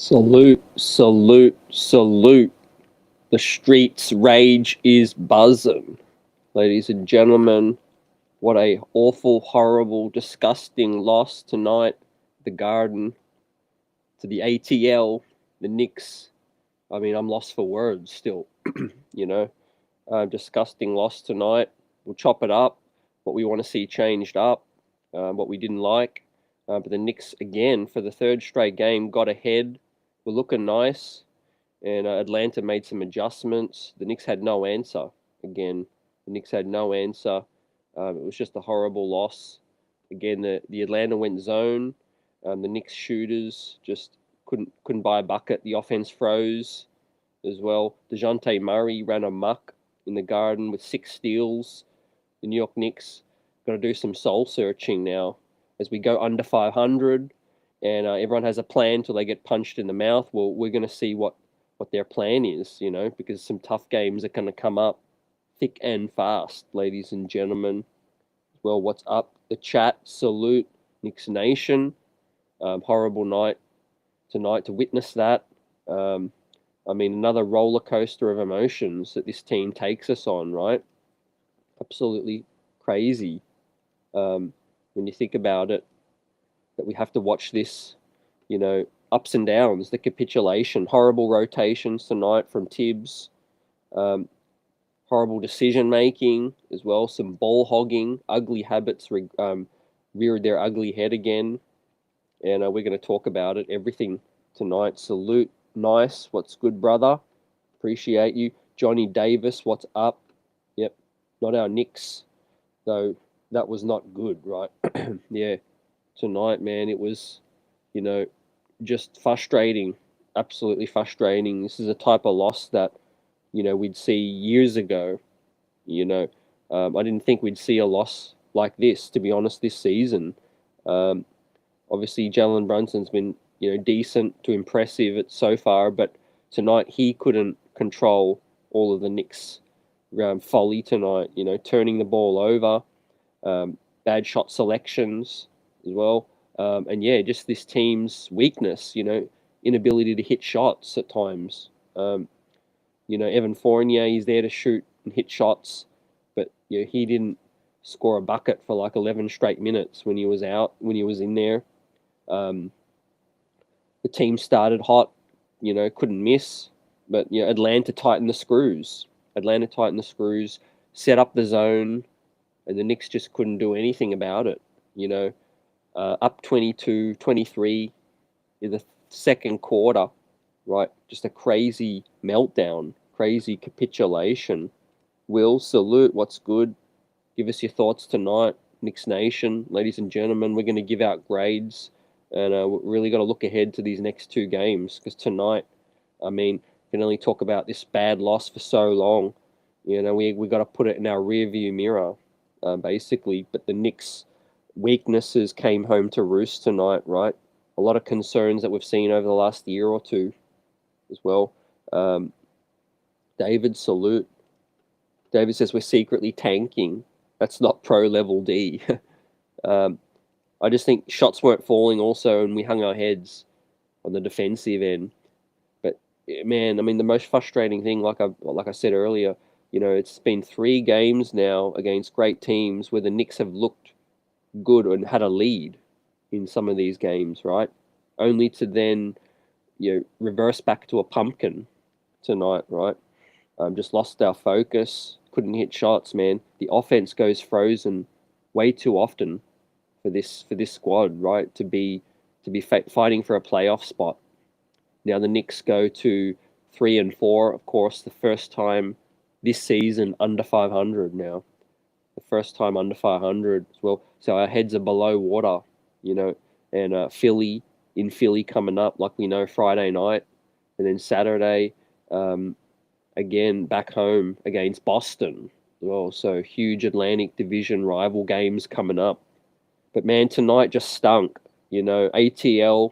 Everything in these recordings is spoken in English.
Salute, salute, salute. The streets rage is buzzing. Ladies and gentlemen, what a awful, horrible, disgusting loss tonight. The Garden to the ATL, the Knicks. I mean, I'm lost for words still, you know. Disgusting loss tonight. We'll chop it up, what we want to see changed up, what we didn't like. But the Knicks, again, for the third straight game, got ahead. We're looking nice. And Atlanta made some adjustments. The Knicks had no answer. Again, the Knicks had no answer. It was just a horrible loss. Again, the Atlanta went zone. The Knicks shooters just couldn't buy a bucket. The offense froze as well. DeJounte Murray ran amok in the Garden with 6 steals. The New York Knicks got to do some soul searching now as we go under 500, and everyone has a plan till they get punched in the mouth. Well, we're going to see what their plan is, because some tough games are going to come up thick and fast, ladies and gentlemen. Well, what's up? The chat, salute, Knicks Nation. Horrible night tonight to witness that. Another roller coaster of emotions that this team takes us on, right? Absolutely crazy when you think about it, that we have to watch this, ups and downs, the capitulation, horrible rotations tonight from Tibbs, horrible decision-making as well, some ball hogging, ugly habits reared their ugly head again, and we're going to talk about it, everything tonight. Salute, nice, what's good, brother? Appreciate you. Johnny Davis, what's up? Yep, not our Knicks, though that was not good, right? Yeah, tonight, man, it was, just frustrating, absolutely frustrating. This is a type of loss that, we'd see years ago. I didn't think we'd see a loss like this, to be honest, this season. Obviously, Jalen Brunson's been, decent to impressive so far, but tonight he couldn't control all of the Knicks' folly tonight, turning the ball over, bad shot selections as well. And yeah, just this team's weakness, inability to hit shots at times. Evan Fournier, he's there to shoot and hit shots, but he didn't score a bucket for like 11 straight minutes when he was in there. The team started hot, couldn't miss, but Atlanta tightened the screws. Set up the zone, and the Knicks just couldn't do anything about it. Up 22-23 in the second quarter, right? Just a crazy meltdown, crazy capitulation. Will, salute, what's good? Give us your thoughts tonight, Knicks Nation. Ladies and gentlemen, we're going to give out grades, and we're really got to look ahead to these next 2 games, because tonight, can only talk about this bad loss for so long. We got to put it in our rearview mirror, basically. But the Knicks' weaknesses came home to roost tonight, right? A lot of concerns that we've seen over the last year or two as well. David, salute. David says we're secretly tanking. That's not pro level D. I just think shots weren't falling also, and we hung our heads on the defensive end. But man, the most frustrating thing, like I said earlier, it's been 3 games now against great teams where the Knicks have looked good and had a lead in some of these games, right? Only to then, reverse back to a pumpkin tonight, right? Just lost our focus, couldn't hit shots, man. The offense goes frozen way too often for this squad, right? To be fighting for a playoff spot. Now the Knicks go to 3-4, of course, the first time this season under 500 now. The first time under 500 as well. So our heads are below water, and Philly coming up, like we know, Friday night. And then Saturday, again, back home against Boston as well. So huge Atlantic Division rival games coming up. But man, tonight just stunk. ATL,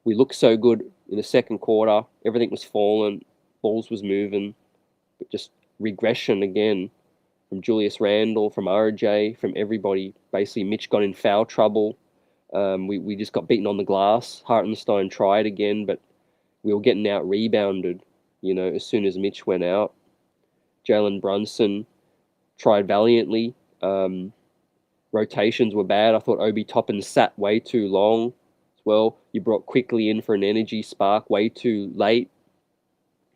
we looked so good in the second quarter. Everything was falling. Balls was moving. But just regression again from Julius Randle, from RJ, from everybody. Basically, Mitch got in foul trouble. We just got beaten on the glass. Hartenstein tried again, but we were getting out rebounded, as soon as Mitch went out. Jalen Brunson tried valiantly. Rotations were bad. I thought Obi Toppin sat way too long as well. You brought quickly in for an energy spark way too late.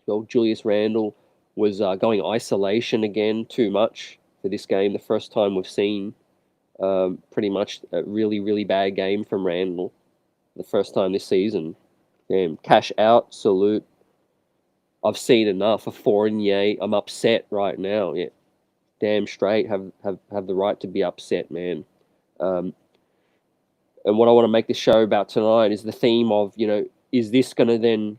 Well, Julius Randle was going isolation again too much for this game. The first time we've seen pretty much a really, really bad game from Randle. The first time this season. Damn, cash out, salute. I've seen enough of Fournier. I'm upset right now. Yeah, damn straight. Have the right to be upset, man. And what I want to make the show about tonight is the theme of, is this going to then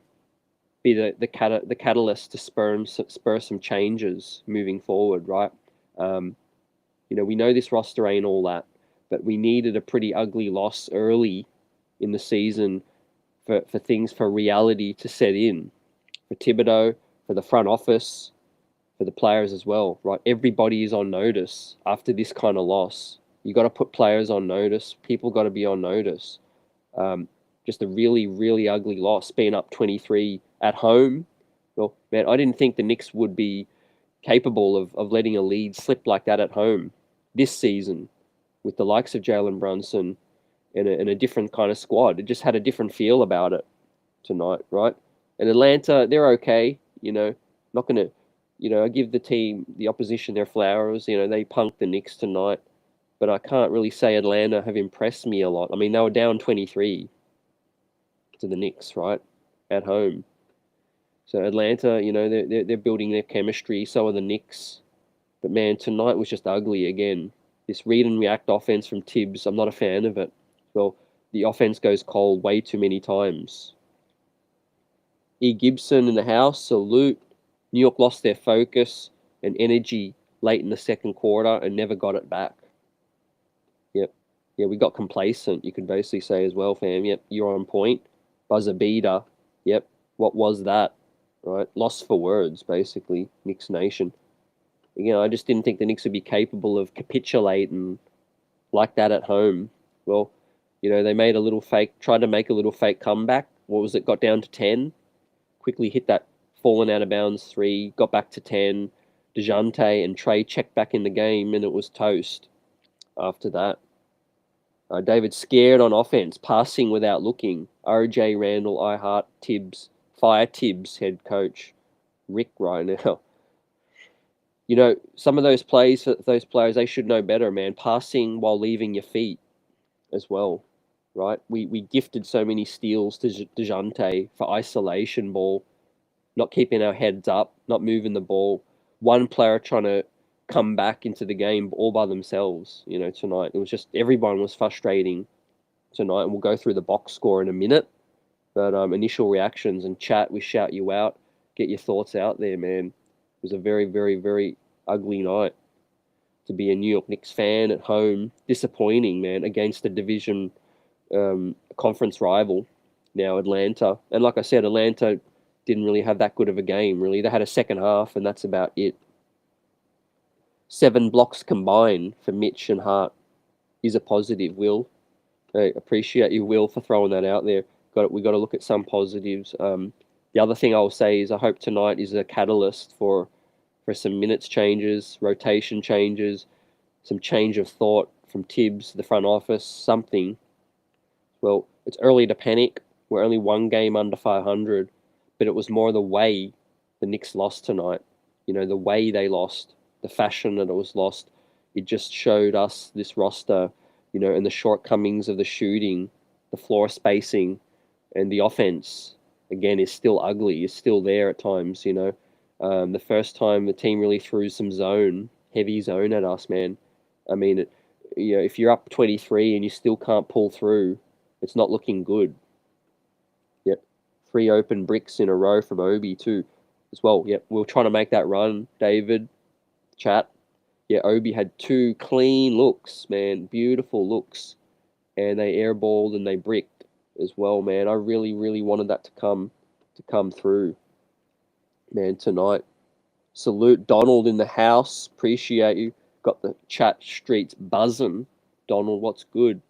be the catalyst to spur some changes moving forward, right? We know this roster ain't all that, but we needed a pretty ugly loss early in the season for reality to set in, for Thibodeau, for the front office, for the players as well, right? Everybody is on notice after this kind of loss. You got to put players on notice. People got to be on notice. Just a really, really ugly loss, being up 23 at home. Well, man, I didn't think the Knicks would be capable of letting a lead slip like that at home this season with the likes of Jalen Brunson and a different kind of squad. It just had a different feel about it tonight, right? And Atlanta, they're okay, not going to, I give the opposition their flowers. They punked the Knicks tonight, but I can't really say Atlanta have impressed me a lot. I mean, they were down 23 to the Knicks, right, at home. So Atlanta, they're building their chemistry. So are the Knicks. But man, tonight was just ugly again. This read and react offense from Tibbs, I'm not a fan of it. Well, the offense goes cold way too many times. E. Gibson in the house, salute. New York lost their focus and energy late in the second quarter and never got it back. Yep. Yeah, we got complacent, you could basically say as well, fam. Yep, you're on point. Buzzer beater. Yep. What was that? Right? Lost for words, basically. Knicks Nation. Again, I just didn't think the Knicks would be capable of capitulating like that at home. Well, they tried to make a little fake comeback. What was it? Got down to 10. Quickly hit that fallen out of bounds 3. Got back to 10. DeJounte and Trey checked back in the game, and it was toast after that. David scared on offense, passing without looking. RJ, Randall, I Heart, Tibbs. Fire Tibbs, head coach. Rick right now. Some of those players, they should know better, man. Passing while leaving your feet as well, right? We gifted so many steals to DeJounte for isolation ball, not keeping our heads up, not moving the ball. One player trying to come back into the game all by themselves, tonight. It was just, everyone was frustrating tonight, and we'll go through the box score in a minute. But initial reactions and chat, we shout you out. Get your thoughts out there, man. It was a very, very, very ugly night to be a New York Knicks fan at home. Disappointing, man, against a division conference rival, now Atlanta. And like I said, Atlanta didn't really have that good of a game, really. They had a second half, and that's about it. 7 blocks combined for Mitch and Hart is a positive, Will. I appreciate you, Will, for throwing that out there. We got to look at some positives. The other thing I'll say is I hope tonight is a catalyst for some minutes changes, rotation changes, some change of thought from Tibbs, the front office, something. Well, it's early to panic. We're only 1 game under 500, but it was more the way the Knicks lost tonight. The way they lost, the fashion that it was lost. It just showed us this roster, and the shortcomings of the shooting, the floor spacing, and the offense, again, is still ugly, is still there at times, The first time the team really threw some heavy zone at us, man. I mean, if you're up 23 and you still can't pull through, it's not looking good. Yep. 3 open bricks in a row from Obi too, as well. Yep. We're trying to make that run, David, chat. Yeah, Obi had 2 clean looks, man. Beautiful looks. And they airballed and they bricked as well, man. I really, really wanted that to come through, man, tonight. Salute Donald in the house. Appreciate you. Got the chat streets buzzing. Donald, what's good?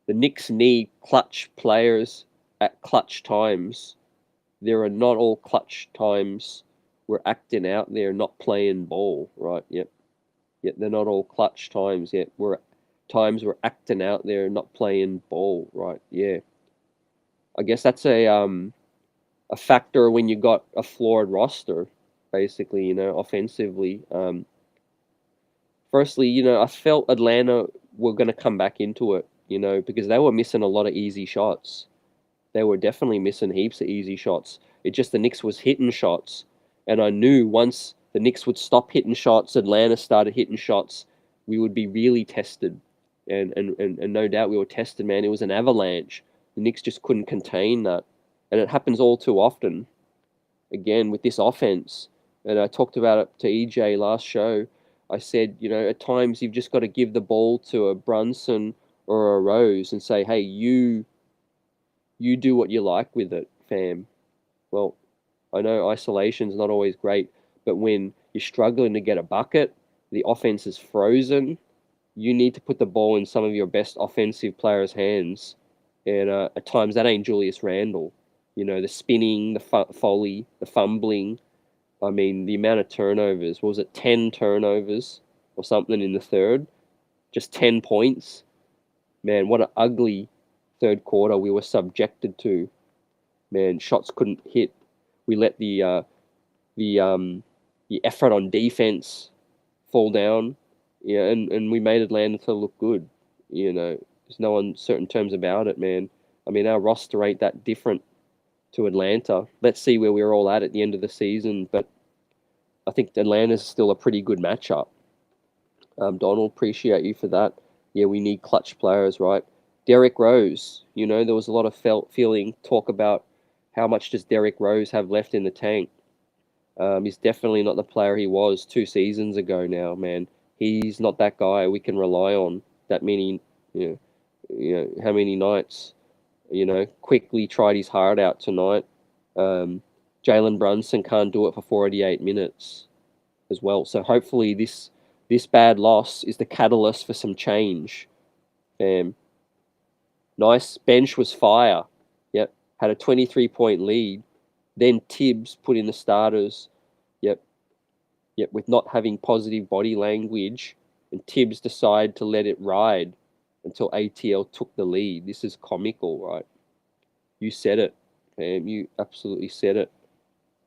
The Knicks need clutch players at clutch times. there are not all clutch times we're acting out there, not playing ball, right? Yep. Yet they're not all clutch times. Yet we're acting out there, not playing ball, right? Yeah. I guess that's a factor when you got a flawed roster, basically. Offensively. Firstly, I felt Atlanta were going to come back into it. Because they were missing a lot of easy shots. They were definitely missing heaps of easy shots. It just the Knicks was hitting shots, and I knew once the Knicks would stop hitting shots, Atlanta started hitting shots, we would be really tested, and no doubt we were tested, man. It was an avalanche. The Knicks just couldn't contain that, and it happens all too often. Again with this offense, and I talked about it to EJ last show. I said, at times you've just got to give the ball to a Brunson or a Rose and say, hey, you do what you like with it, fam. Well, I know isolation's not always great, but when you're struggling to get a bucket, the offense is frozen, you need to put the ball in some of your best offensive players' hands. And at times that ain't Julius Randle. The spinning, the folly, the fumbling. I mean, the amount of turnovers. What was it, 10 turnovers or something in the third? Just 10 points. Man, what an ugly third quarter we were subjected to. Man, shots couldn't hit. We let the effort on defense fall down. Yeah, and we made Atlanta to look good. There's no uncertain terms about it, man. I mean, our roster ain't that different to Atlanta. Let's see where we're all at the end of the season, but I think Atlanta's still a pretty good matchup. Donald, appreciate you for that. Yeah, we need clutch players, right? Derrick Rose, there was a lot of feeling talk about how much does Derrick Rose have left in the tank. He's definitely not the player he was 2 seasons ago now, man. He's not that guy we can rely on that many, how many nights, quickly tried his heart out tonight. Jalen Brunson can't do it for 48 minutes as well. So hopefully this bad loss is the catalyst for some change. Nice. Bench was fire. Yep. Had a 23-point lead. Then Tibbs put in the starters. Yep. With not having positive body language. And Tibbs decided to let it ride until ATL took the lead. This is comical, right? You said it, fam. You absolutely said it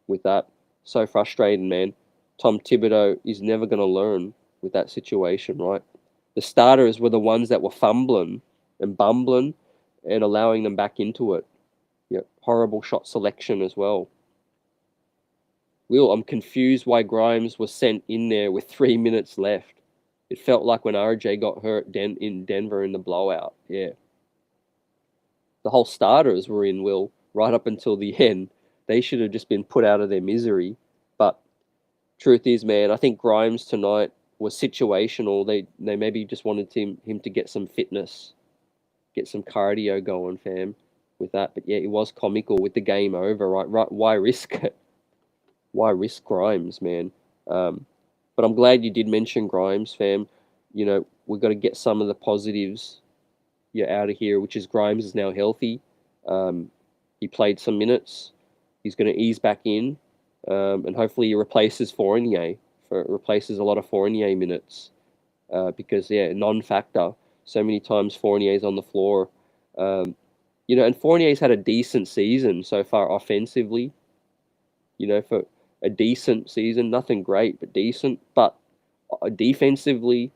with that. So frustrating, man. Tom Thibodeau is never going to learn with that situation, right? The starters were the ones that were fumbling and bumbling and allowing them back into it. Yep. Horrible shot selection as well. Will, I'm confused why Grimes was sent in there with 3 minutes left. It felt like when RJ got hurt in Denver in the blowout. Yeah. The whole starters were in, Will, right up until the end. They should have just been put out of their misery. But truth is, man, I think Grimes tonight was situational. They maybe just wanted him to get some fitness, get some cardio going, fam, with that. But yeah, it was comical with the game over, right? Why risk it? Why risk Grimes, man? But I'm glad you did mention Grimes, fam. We've got to get some of the positives out of here, which is Grimes is now healthy. He played some minutes. He's going to ease back in, and hopefully he replaces Fournier. Replaces a lot of Fournier minutes because, non-factor. So many times Fournier's on the floor. And Fournier's had a decent season so far offensively. For a decent season, nothing great, but decent. But defensively,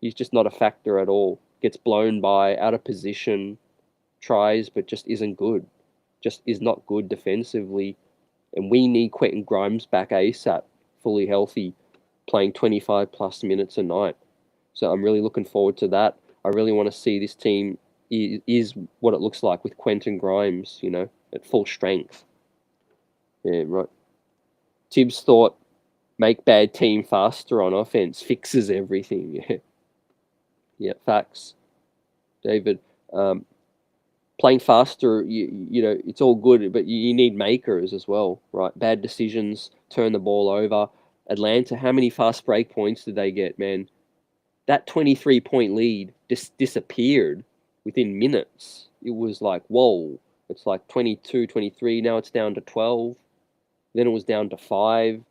he's just not a factor at all. Gets blown by, out of position, tries, but just isn't good. Just is not good defensively. And we need Quentin Grimes back ASAP, fully healthy, playing 25-plus minutes a night. So I'm really looking forward to that. I really want to see this team is what it looks like with Quentin Grimes, at full strength. Yeah, right. Tibbs thought make bad team faster on offense fixes everything. Yeah, facts. David, playing faster, it's all good, but you need makers as well, right? Bad decisions, turn the ball over. Atlanta, how many fast break points did they get, man? That 23-point lead just disappeared within minutes. It was like, whoa, It's like 22, 23. Now it's down to 12. Then it was down to 5.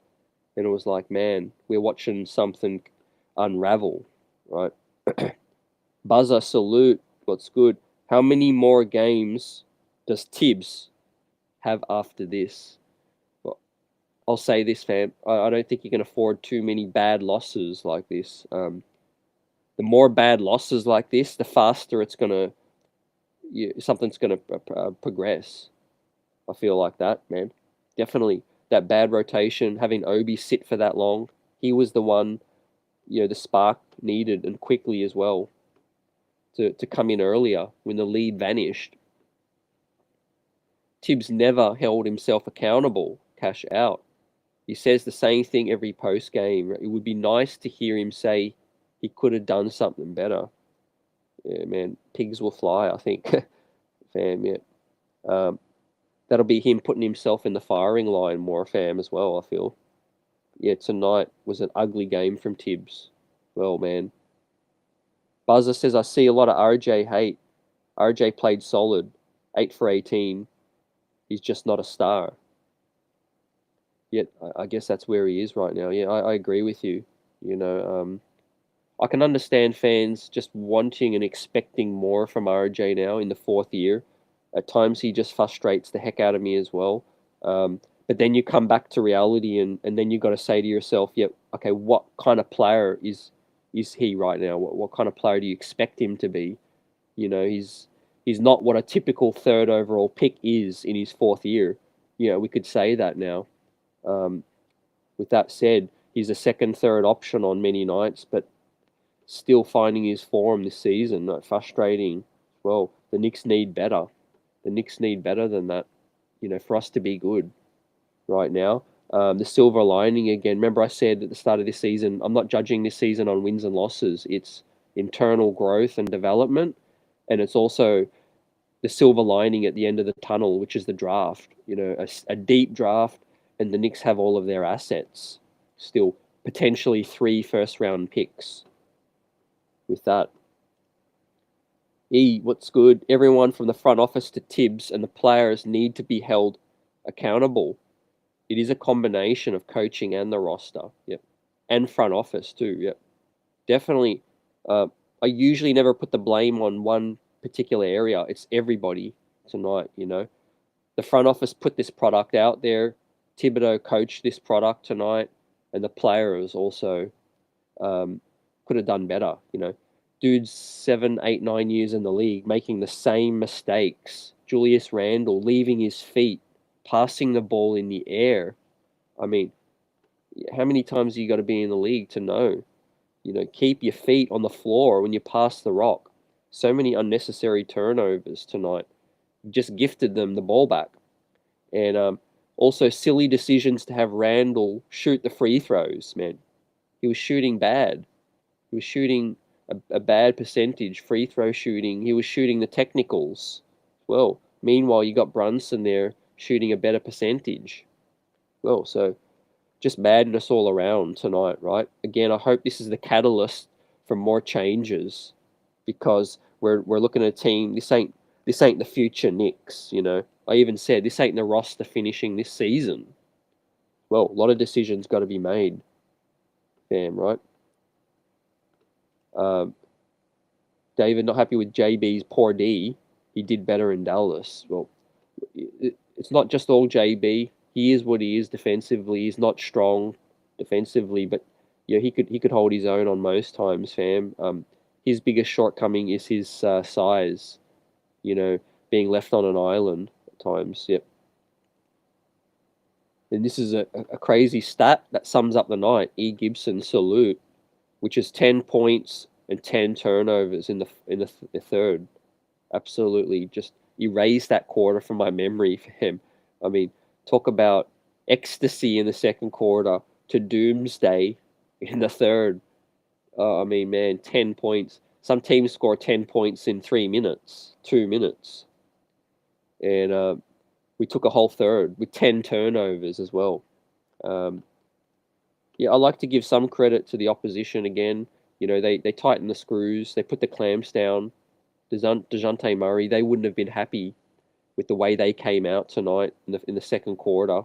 And it was like, man, we're watching something unravel, right? Buzzer, salute. What's good? How many more games does Tibbs have after this? Well, I'll say this, fam. I don't think you can afford too many bad losses like this. The more bad losses like this, the faster it's gonna something's gonna progress. I feel like that, man. Definitely that bad rotation, having Obi sit for that long. He was the one, the spark needed and quickly as well to come in earlier when the lead vanished. Tibbs never held himself accountable. Cash out. He says the same thing every post game. It would be nice to hear him say he could have done something better. Yeah, man, pigs will fly, I think. Fam, yeah. That'll be him putting himself in the firing line more, fam, as well, I feel. Yeah, tonight was an ugly game from Tibbs. Well, man. Buzzer says, I see a lot of RJ hate. RJ played solid. 8 for 18. He's just not a star. Yet, I guess that's where he is right now. Yeah, I agree with you. I can understand fans just wanting and expecting more from RJ now in the 4th year. At times, he just frustrates the heck out of me as well. But then you come back to reality, and then you got to say to yourself, yeah, okay, what kind of player is he right now? What kind of player do you expect him to be? He's not what a typical 3rd overall pick is in his 4th year. We could say that now. With that said, he's a second, third option on many nights, but still finding his form this season. Frustrating. Well, the Knicks need better. The Knicks need better than that, for us to be good right now. The silver lining again. Remember I said at the start of this season, I'm not judging this season on wins and losses. It's internal growth and development. And it's also the silver lining at the end of the tunnel, which is the draft. A deep draft, and the Knicks have all of their assets. Still, potentially 3 first-round picks with that. What's good? Everyone from the front office to Tibbs and the players need to be held accountable. It is a combination of coaching and the roster. Yep. And front office too. Yep. Definitely. I usually never put the blame on one particular area. It's everybody tonight, The front office put this product out there. Thibodeau coached this product tonight. And the players also could have done better, Dude's 7, 8, 9 years in the league, making the same mistakes. Julius Randle leaving his feet, passing the ball in the air. I mean, how many times you got to be in the league to know? Keep your feet on the floor when you pass the rock. So many unnecessary turnovers tonight. Just gifted them the ball back. And also silly decisions to have Randle shoot the free throws, man. He was shooting bad. He was shooting a bad percentage, free throw shooting. He was shooting the technicals. Well, meanwhile, you got Brunson there shooting a better percentage. Well, so just madness all around tonight, right? Again, I hope this is the catalyst for more changes, because we're looking at a team. This ain't the future Knicks, I even said this ain't the roster finishing this season. Well, a lot of decisions got to be made, fam, right? David, not happy with JB's poor D. He did better in Dallas. Well, it's not just all JB. He is what he is defensively. He's not strong defensively, but he could hold his own on most times, fam. His biggest shortcoming is his size. Being left on an island at times. Yep. And this is a crazy stat that sums up the night. E. Gibson, salute, which is 10 points and 10 turnovers in the third. Absolutely, just erase that quarter from my memory for him. I mean, talk about ecstasy in the second quarter to doomsday in the third. I mean, man, 10 points. Some teams score 10 points in 3 minutes, 2 minutes. And we took a whole third with 10 turnovers as well. I like to give some credit to the opposition again. They tightened the screws. They put the clamps down. DeJounte Murray, they wouldn't have been happy with the way they came out tonight in the second quarter.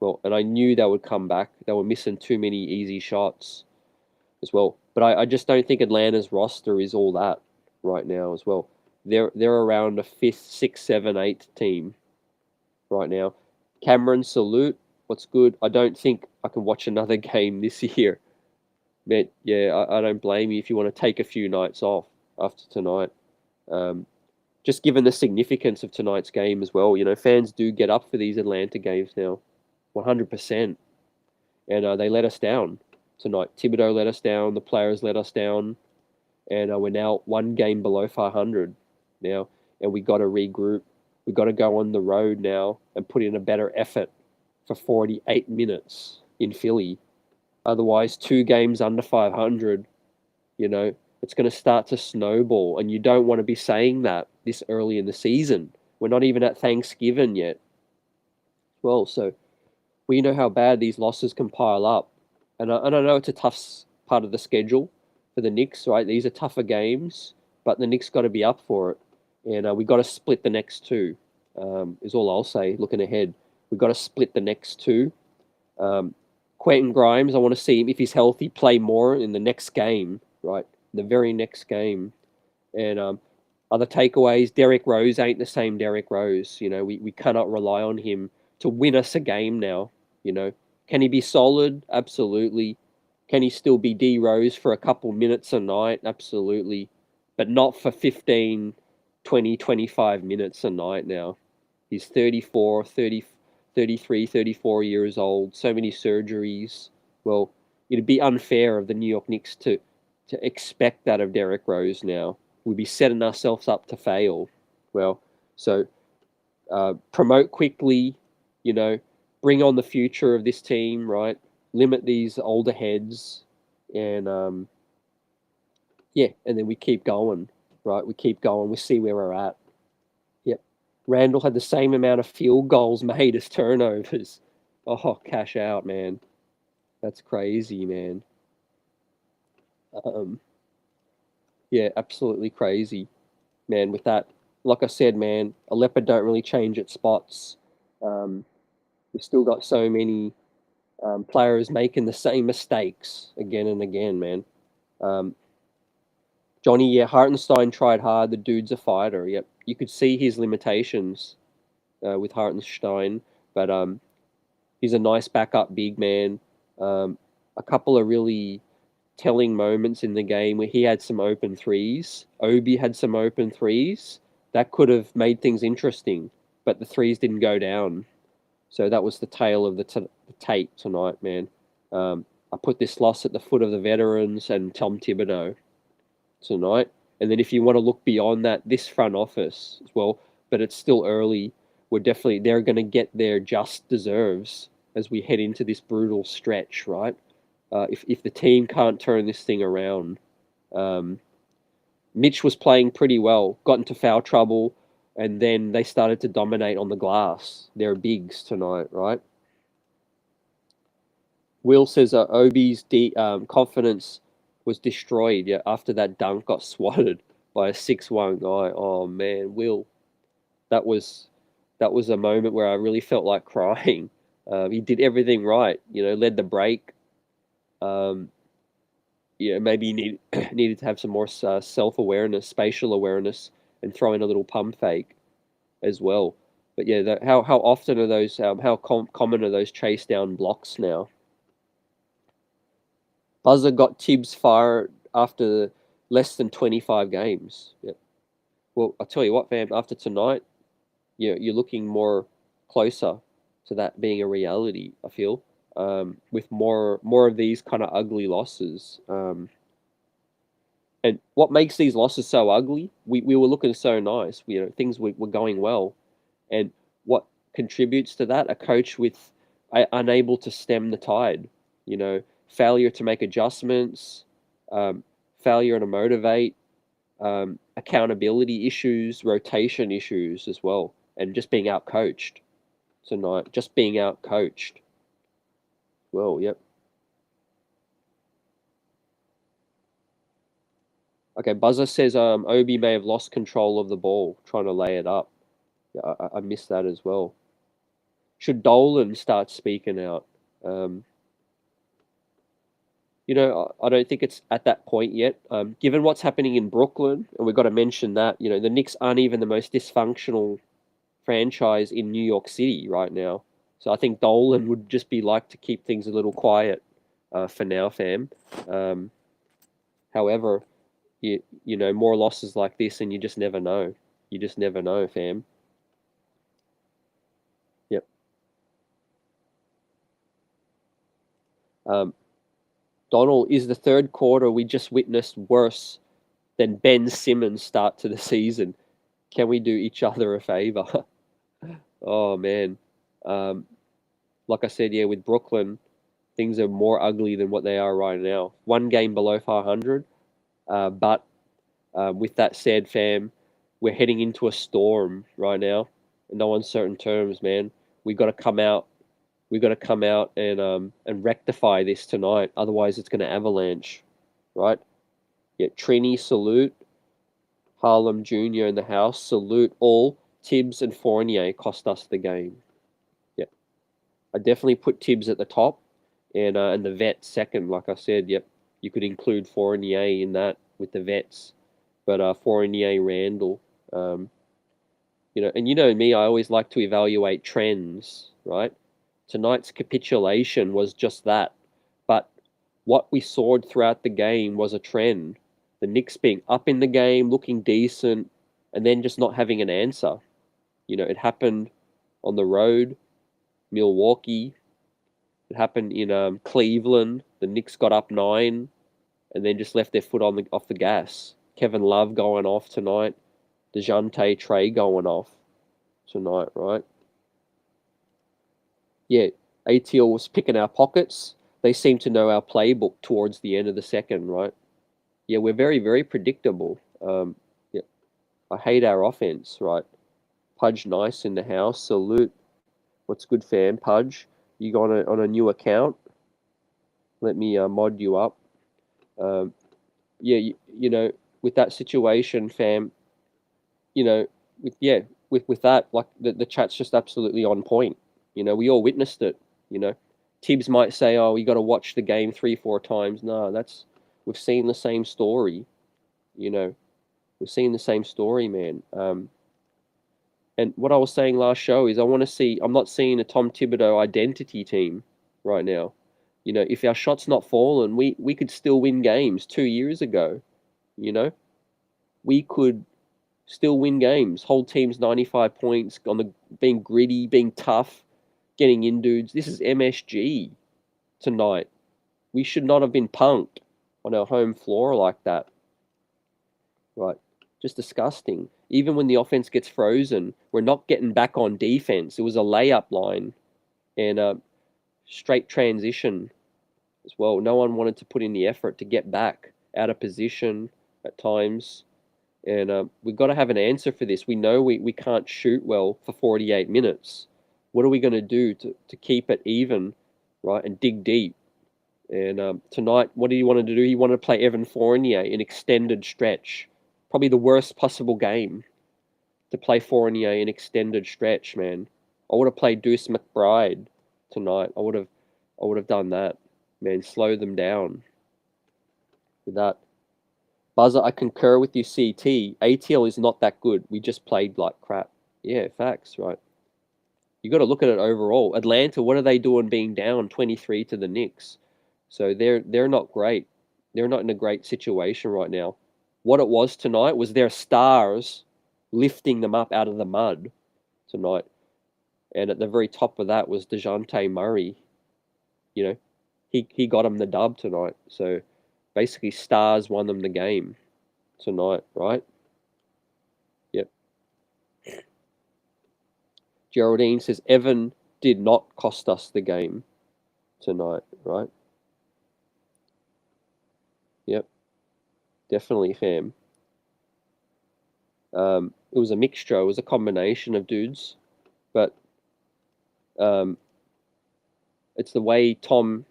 Well, and I knew they would come back. They were missing too many easy shots as well. But I just don't think Atlanta's roster is all that right now as well. They're around a fifth, sixth, seven, eighth team right now. Cameron, salute. What's good? I don't think I can watch another game this year. Man, yeah, I don't blame you if you want to take a few nights off after tonight. Just given the significance of tonight's game as well, fans do get up for these Atlanta games now, 100%. And they let us down tonight. Thibodeau let us down. The players let us down. And we're now one game below 500 now. And we got to regroup. We got to go on the road now and put in a better effort for 48 minutes in Philly. Otherwise, 2 games under 500, it's going to start to snowball. And you don't want to be saying that this early in the season. We're not even at Thanksgiving yet. Well, so we know how bad these losses can pile up. And I know it's a tough part of the schedule for the Knicks, right? These are tougher games, but the Knicks got to be up for it. And we got to split the next 2, is all I'll say, looking ahead. We've got to split the next 2. Quentin Grimes, I want to see him, if he's healthy, play more in the next game, right? The very next game. And other takeaways, Derrick Rose ain't the same Derrick Rose. We cannot rely on him to win us a game now. Can he be solid? Absolutely. Can he still be D Rose for a couple minutes a night? Absolutely. But not for 15, 20, 25 minutes a night now. He's 34, 30, 33, 34 years old, so many surgeries. Well, it'd be unfair of the New York Knicks to expect that of Derrick Rose now. We'd be setting ourselves up to fail. Well, so promote quickly, bring on the future of this team, right? Limit these older heads, and and then we keep going, right? We keep going. We see where we're at. Yep. Randall had the same amount of field goals made as turnovers. Oh, cash out, man. That's crazy, man. Yeah, absolutely crazy, man. With that, like I said, man, a leopard don't really change its spots. We've still got so many players making the same mistakes again and again, man. Johnny, yeah, Hartenstein tried hard. The dude's a fighter. Yep, you could see his limitations with Hartenstein, but he's a nice backup big man. A couple of really telling moments in the game where he had some open threes. Obi had some open threes that could have made things interesting, but the threes didn't go down. So that was the tale of the tape tonight, man. I put this loss at the foot of the veterans and Tom Thibodeau tonight. And then if you want to look beyond that, this front office as well, but it's still early. They're going to get their just deserves as we head into this brutal stretch, right? If the team can't turn this thing around, Mitch was playing pretty well, got into foul trouble, and then they started to dominate on the glass. They're bigs tonight, right? Will says Obi's confidence was destroyed after that dunk got swatted by a 6'1" guy. Oh man, Will, that was a moment where I really felt like crying. He did everything right, led the break. Maybe he needed to have some more self-awareness, spatial awareness, and throw in a little pump fake as well. But yeah, how often are those? How common are those chase down blocks now? Buzzer got Tibbs fired after less than 25 games. Yeah. Well, I'll tell you what, fam. After tonight, you're looking more closer to that being a reality. I feel with more of these kind of ugly losses. And what makes these losses so ugly? We were looking so nice. Things were going well, and what contributes to that? A coach with unable to stem the tide. Failure to make adjustments, failure to motivate, accountability issues, rotation issues as well, and just being out coached tonight. Just being out coached. Well, yep. Okay, Buzzer says Obi may have lost control of the ball trying to lay it up. Yeah, I miss that as well. Should Dolan start speaking out? I don't think it's at that point yet. Given what's happening in Brooklyn, and we've got to mention that, the Knicks aren't even the most dysfunctional franchise in New York City right now. So I think Dolan would just be like to keep things a little quiet for now, fam. Um, However, more losses like this, and you just never know. You just never know, fam. Yep. Um, Donald, is the third quarter we just witnessed worse than Ben Simmons' start to the season? Can we do each other a favor? Oh man. Um, like I said, yeah, with Brooklyn, things are more ugly than what they are right now. One game below 500. But with that said, fam, we're heading into a storm right now. In no uncertain terms, man. We got to come out. We got to come out and rectify this tonight. Otherwise, it's going to avalanche, right? Yeah, Trini, salute. Harlem Jr. in the house, salute all. Tibbs and Fournier cost us the game. Yeah, I definitely put Tibbs at the top, and the vet second. Like I said, yep, you could include Fournier in that with the vets, but Fournier, Randall, um, and me, I always like to evaluate trends, right? Tonight's capitulation was just that, but what we saw throughout the game was a trend. The Knicks being up in the game, looking decent, and then just not having an answer. It happened on the road, Milwaukee. It happened in Cleveland. The Knicks got up 9 and then just left their foot off the gas. Kevin Love going off tonight. DeJounte Trey going off tonight, right? Yeah, ATL was picking our pockets. They seem to know our playbook towards the end of the second, right? Yeah, we're very, very predictable. Yeah, I hate our offense, right? Pudge Nice in the house. Salute. What's good, fam? Pudge, you got on a new account? Let me mod you up. Um, yeah, with that situation, fam, you know, with that, like the chat's just absolutely on point. We all witnessed it. You know, Tibbs might say, "Oh, you got to watch the game 3, 4 times." No, we've seen the same story. You know, we've seen the same story, man. And what I was saying last show is I'm not seeing a Tom Thibodeau identity team right now. If our shot's not fallen, we could still win games 2 years ago. You know, we could still win games, hold teams 95 points on the being gritty, being tough, getting in dudes. This is MSG tonight. We should not have been punked on our home floor like that. Right. Just disgusting. Even when the offense gets frozen, we're not getting back on defense. It was a layup line and a straight transition as well. No one wanted to put in the effort to get back out of position at times. And we've got to have an answer for this. We know we can't shoot well for 48 minutes. What are we going to do to keep it even, right, and dig deep? And tonight, what did he want to do? He wanted to play Evan Fournier in extended stretch. Probably the worst possible game to play Fournier in extended stretch, man. I would have played Deuce McBride tonight. I would have done that, man. Slow them down with that. Buzzer, I concur with you, CT. ATL is not that good. We just played like crap. Yeah, facts, right? You got to look at it overall. Atlanta, what are they doing being down 23 to the Knicks? So they're not great. They're not in a great situation right now. What it was tonight was their stars lifting them up out of the mud tonight. And at the very top of that was DeJounte Murray. You know, he got them the dub tonight. So basically, stars won them the game tonight, right? Yep. Geraldine says Evan did not cost us the game tonight, right? Yep, definitely, fam. It was a mixture. It was a combination of dudes, but um, it's the way Tom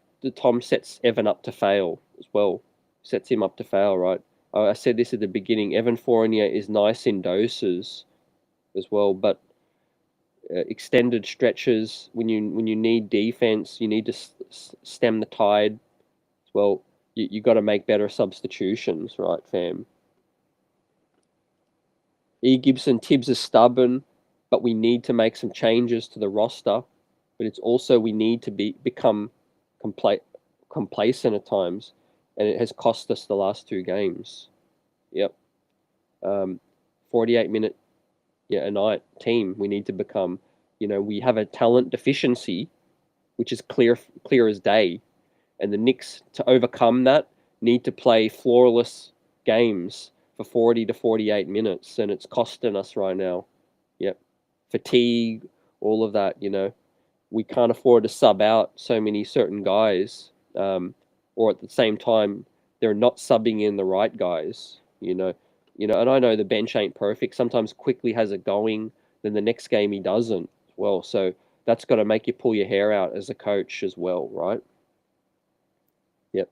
sets Evan up to fail as well. Sets him up to fail, right? I said this at the beginning. Evan Fournier is nice in doses as well, but extended stretches when you need defense, you need to stem the tide. Well, you got to make better substitutions, right, fam? E. Gibson, Tibbs is stubborn, but we need to make some changes to the roster. But it's also we need to become complacent at times, and it has cost us the last 2 games. Yep. 48-minute a night team we need to become. We have a talent deficiency, which is clear as day, and the Knicks, to overcome that, need to play flawless games for 40 to 48 minutes, and it's costing us right now. Yep. Fatigue, all of that, we can't afford to sub out so many certain guys, or at the same time, they're not subbing in the right guys, and I know the bench ain't perfect. Sometimes Quickly has it going, then the next game he doesn't. Well, so that's got to make you pull your hair out as a coach as well, right? Yep.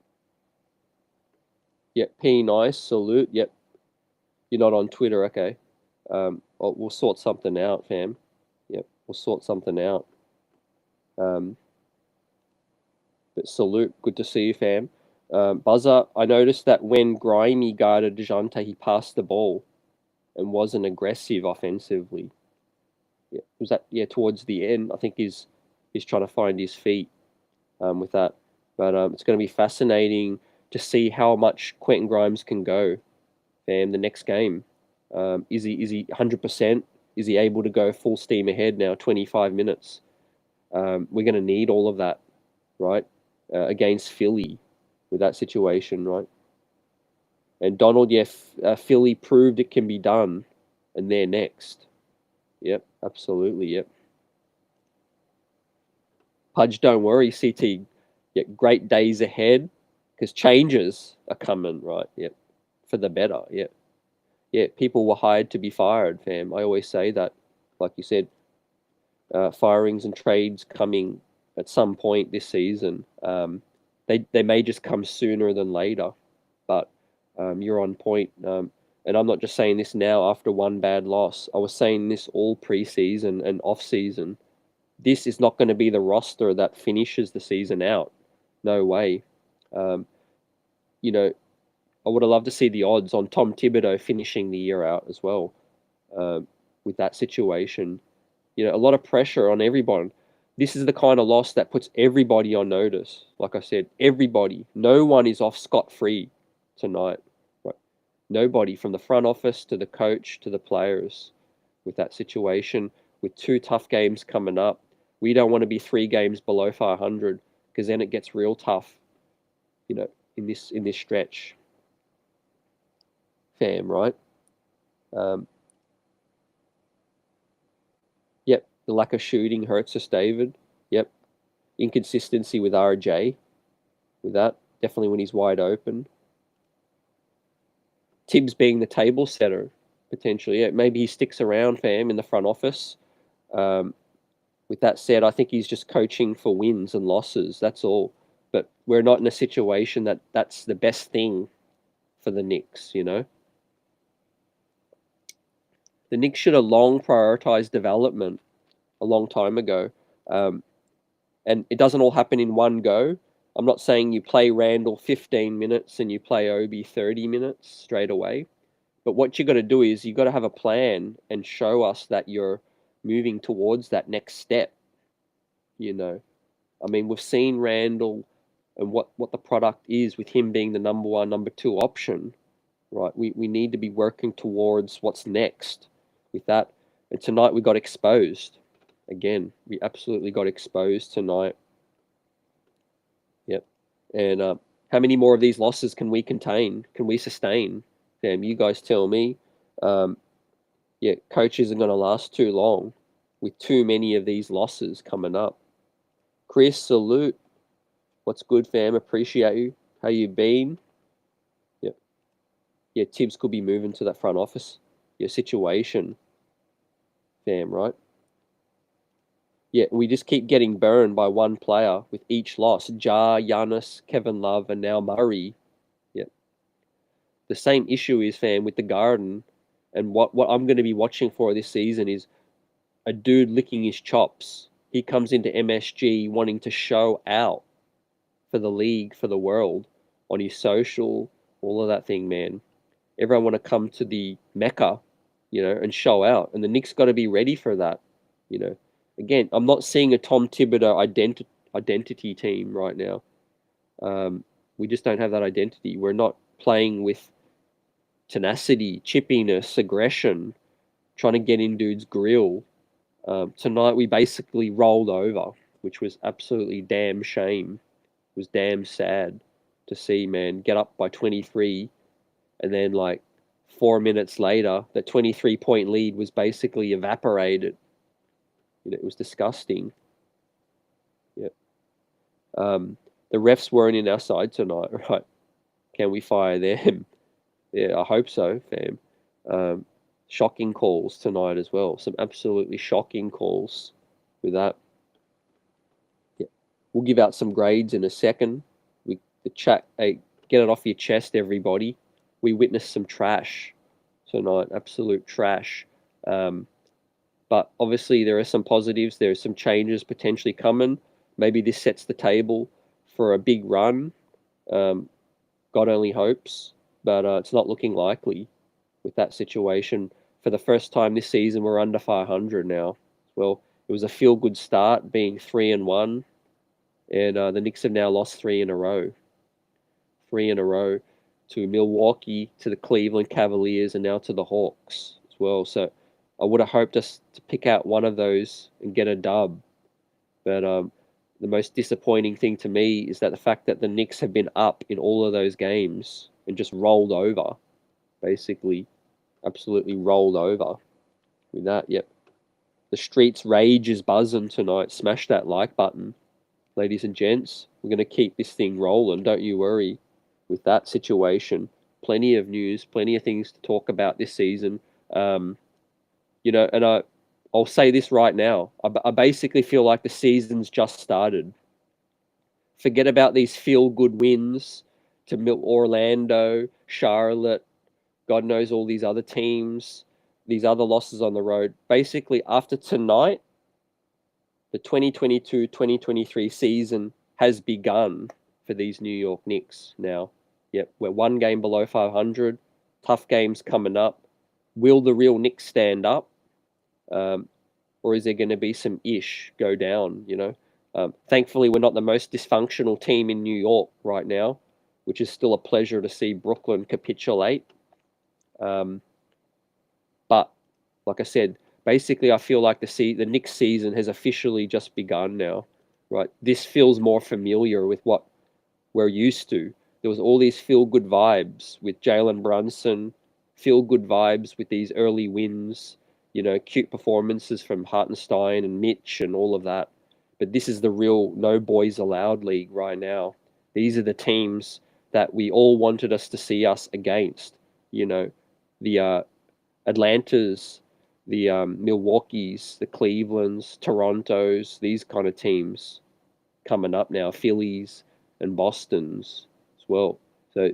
Yep. P nice, salute. Yep. You're not on Twitter, okay? We'll sort something out, fam. Yep, we'll sort something out. But salute, good to see you, fam. Buzzer, I noticed that when Grimy guarded DeJounte, he passed the ball and wasn't aggressive offensively. Yeah, was that towards the end? I think he's trying to find his feet with that. But it's going to be fascinating to see how much Quentin Grimes can go, fam, the next game. Is he 100%? Is he able to go full steam ahead now, 25 minutes? We're going to need all of that, right, against Philly with that situation, right? And Donald, Philly proved it can be done, and they're next. Yep, absolutely, yep. Pudge, don't worry, CT. Yep, great days ahead, because changes are coming, right? Yep, for the better, yep. Yeah, people were hired to be fired, fam. I always say that. Like you said, firings and trades coming at some point this season. They may just come sooner than later, but you're on point. And I'm not just saying this now after one bad loss. I was saying this all preseason and off season. This is not going to be the roster that finishes the season out. No way. Um, I would have loved to see the odds on Tom Thibodeau finishing the year out as well. With that situation, a lot of pressure on everyone. This is the kind of loss that puts everybody on notice. Like I said, everybody. No one is off scot-free tonight. Right? Nobody, from the front office to the coach to the players, with that situation, with 2 tough games coming up. We don't want to be 3 games below 500, because then it gets real tough, in this stretch. Fam, right? Yep, the lack of shooting hurts us, David. Yep, inconsistency with RJ. With that, definitely when he's wide open. Tibbs being the table setter, potentially. Yeah, maybe he sticks around, fam, in the front office. With that said, I think he's just coaching for wins and losses. That's all. But we're not in a situation that's the best thing for the Knicks, The Knicks should have long prioritized development a long time ago. And it doesn't all happen in one go. I'm not saying you play Randall 15 minutes and you play Obi 30 minutes straight away. But what you got to do is you got to have a plan and show us that you're moving towards that next step. I mean, we've seen Randall and what the product is with him being the number 1, number 2 option, right? We need to be working towards what's next with that. And tonight we got exposed. Again, we absolutely got exposed tonight. Yep. And how many more of these losses can we contain? Can we sustain? Damn, you guys tell me. Coach isn't going to last too long with too many of these losses coming up. Chris, salute. What's good, fam? Appreciate you. How you been? Yep. Yeah, Tibbs could be moving to that front office. Your situation, fam, right? Yeah, we just keep getting burned by one player with each loss. Ja, Giannis, Kevin Love, and now Murray. Yep. The same issue is, fam, with the Garden. And what I'm going to be watching for this season is a dude licking his chops. He comes into MSG wanting to show out for the league, for the world, on his social, all of that thing, man. Everyone want to come to the Mecca, and show out. And the Knicks got to be ready for that, you know. Again, I'm not seeing a Tom Thibodeau identity team right now. We just don't have that identity. We're not playing with tenacity, chippiness, aggression, trying to get in dudes' grill. Tonight we basically rolled over, which was absolutely damn shame. It was damn sad to see, man, get up by 23, and then like 4 minutes later, that 23-point lead was basically evaporated. It was disgusting. Yeah. The refs weren't in our side tonight, right? Can we fire them? Yeah, I hope so, fam. Shocking calls tonight as well. Some absolutely shocking calls with that. Yeah. We'll give out some grades in a second. The chat, hey, get it off your chest, everybody. We witnessed some trash tonight, absolute trash. But obviously there are some positives. There are some changes potentially coming. Maybe this sets the table for a big run. God only hopes, but it's not looking likely with that situation. For the first time this season, we're under 500 now. Well, it was a feel-good start, being 3-1, and the Knicks have now lost 3 in a row. 3 in a row to Milwaukee, to the Cleveland Cavaliers, and now to the Hawks as well. So I would have hoped us to pick out one of those and get a dub. But the most disappointing thing to me is that the fact that the Knicks have been up in all of those games and just rolled over, basically, absolutely rolled over with that. Yep. The streets rage is buzzing tonight. Smash that like button, ladies and gents. We're going to keep this thing rolling. Don't you worry with that situation. Plenty of news, plenty of things to talk about this season. And I'll say this right now. I basically feel like the season's just started. Forget about these feel-good wins to Orlando, Charlotte, God knows all these other teams, these other losses on the road. Basically, after tonight, the 2022-2023 season has begun for these New York Knicks now. Yep, we're one game below 500. Tough games coming up. Will the real Knicks stand up? Or is there going to be some ish go down, Thankfully, we're not the most dysfunctional team in New York right now, which is still a pleasure to see Brooklyn capitulate. But like I said, basically, I feel like the Knicks season has officially just begun now, right? This feels more familiar with what we're used to. There was all these feel-good vibes with Jalen Brunson, feel-good vibes with these early wins, cute performances from Hartenstein and Mitch and all of that. But this is the real no boys allowed league right now. These are the teams that we all wanted us to see us against. The Atlantas, the Milwaukees, the Clevelands, Torontos, these kind of teams coming up now, Phillies and Bostons as well. So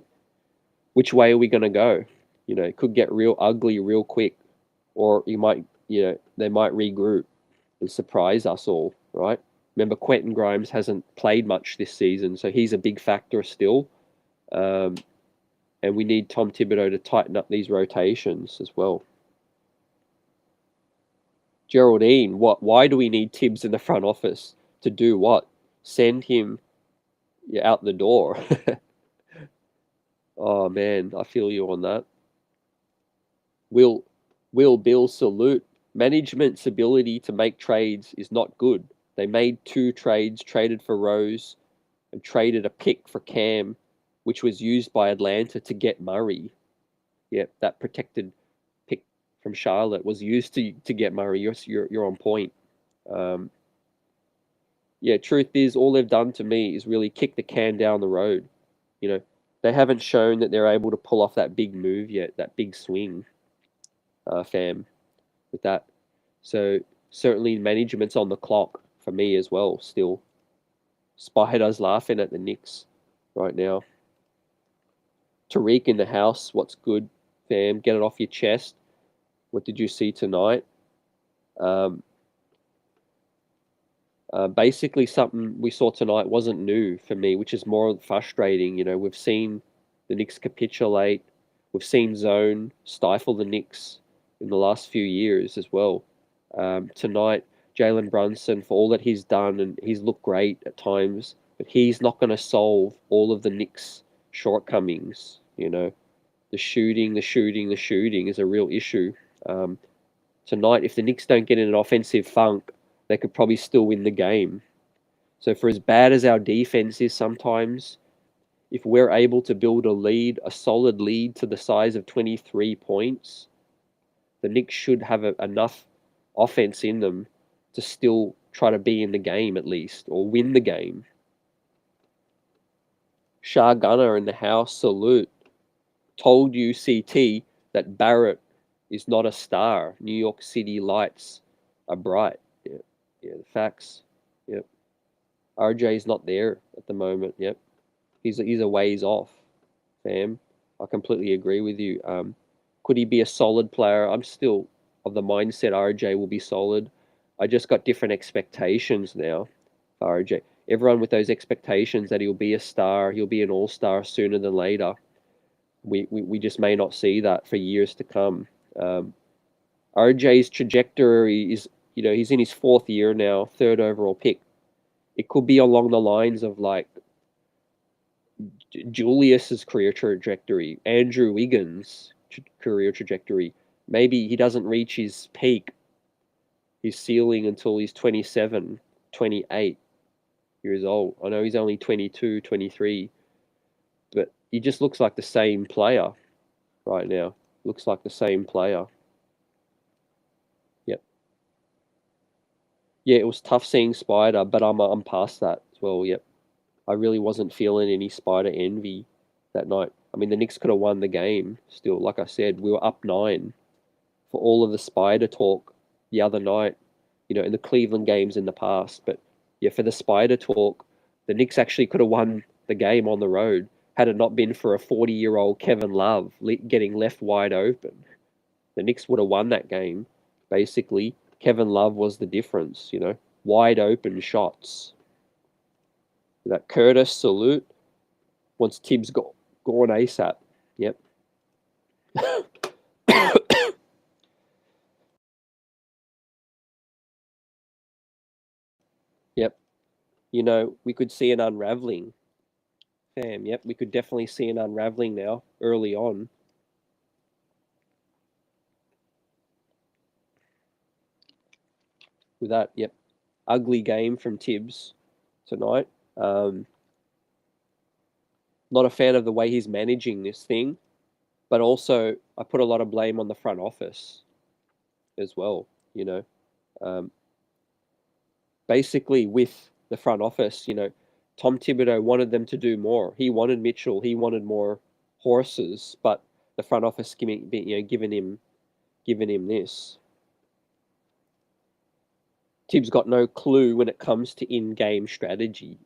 which way are we going to go? It could get real ugly real quick, or they might regroup and surprise us all, right? Remember, Quentin Grimes hasn't played much this season, so he's a big factor still. And we need Tom Thibodeau to tighten up these rotations as well. Geraldine, why do we need Tibbs in the front office? To do what? Send him out the door. Oh, man, I feel you on that. Will Bill salute. Management's ability to make trades is not good. They made 2 trades, traded for Rose and traded a pick for Cam, which was used by Atlanta to get Murray. Yep, that protected pick from Charlotte was used to get Murray. You're on point. Truth is, all they've done to me is really kick the can down the road. They haven't shown that they're able to pull off that big move yet, that big swing, fam, with that. So certainly management's on the clock for me as well still. Spider's laughing at the Knicks right now. Tariq in the house, what's good, fam? Get it off your chest. What did you see tonight? Basically, something we saw tonight wasn't new for me, which is more frustrating. You know, we've seen the Knicks capitulate. We've seen zone stifle the Knicks in the last few years as well. Tonight, Jalen Brunson, for all that he's done, and he's looked great at times, but he's not going to solve all of the Knicks' shortcomings. You know, the shooting is a real issue. Um, Tonight, if the Knicks don't get in an offensive funk, they could probably still win the game. So, for as bad as our defense is sometimes, if we're able to build a lead, a solid lead to the size of 23 points, the Knicks should have enough offense in them to still try to be in the game at least, or win the game. Shah Gunner in the house, salute. Told you, CT, that Barrett is not a star. New York City lights are bright. Yeah, yeah, the facts. Yep. RJ's not there at the moment. Yep. He's a ways off, fam. I completely agree with you. Could he be a solid player? I'm still of the mindset RJ will be solid. I just got different expectations now for RJ. Everyone with those expectations that he'll be a star, he'll be an all-star sooner than later. We just may not see that for years to come. RJ's trajectory is, you know, he's in his fourth year now, third overall pick. It could be along the lines of like Julius's career trajectory, Andrew Wiggins' career trajectory. Maybe he doesn't reach his peak, his ceiling until he's 27, 28 years old. I know he's only 22, 23, but he just looks like the same player right now. Looks like the same player. Yep. Yeah, it was tough seeing Spider, but I'm past that as well. Yep. I really wasn't feeling any Spider envy that night. I mean, the Knicks could have won the game still. Like I said, we were up 9 for all of the Spider talk the other night, you know, in the Cleveland games in the past. But yeah, for the Spider talk, the Knicks actually could have won the game on the road had it not been for a 40-year-old Kevin Love getting left wide open. The Knicks would have won that game. Basically, Kevin Love was the difference, you know, wide open shots. That Curtis salute once Tibbs got gone ASAP. Yep. Yep. You know, we could see an unraveling. Fam, yep, we could definitely see an unraveling now, early on. With that, yep. Ugly game from Tibbs tonight. Not a fan of the way he's managing this thing, but also I put a lot of blame on the front office as well, you know. Um, Basically, with the front office, you know, Tom Thibodeau wanted them to do more. He wanted Mitchell, he wanted more horses, but the front office giving him this. Tibbs got no clue when it comes to in-game strategy.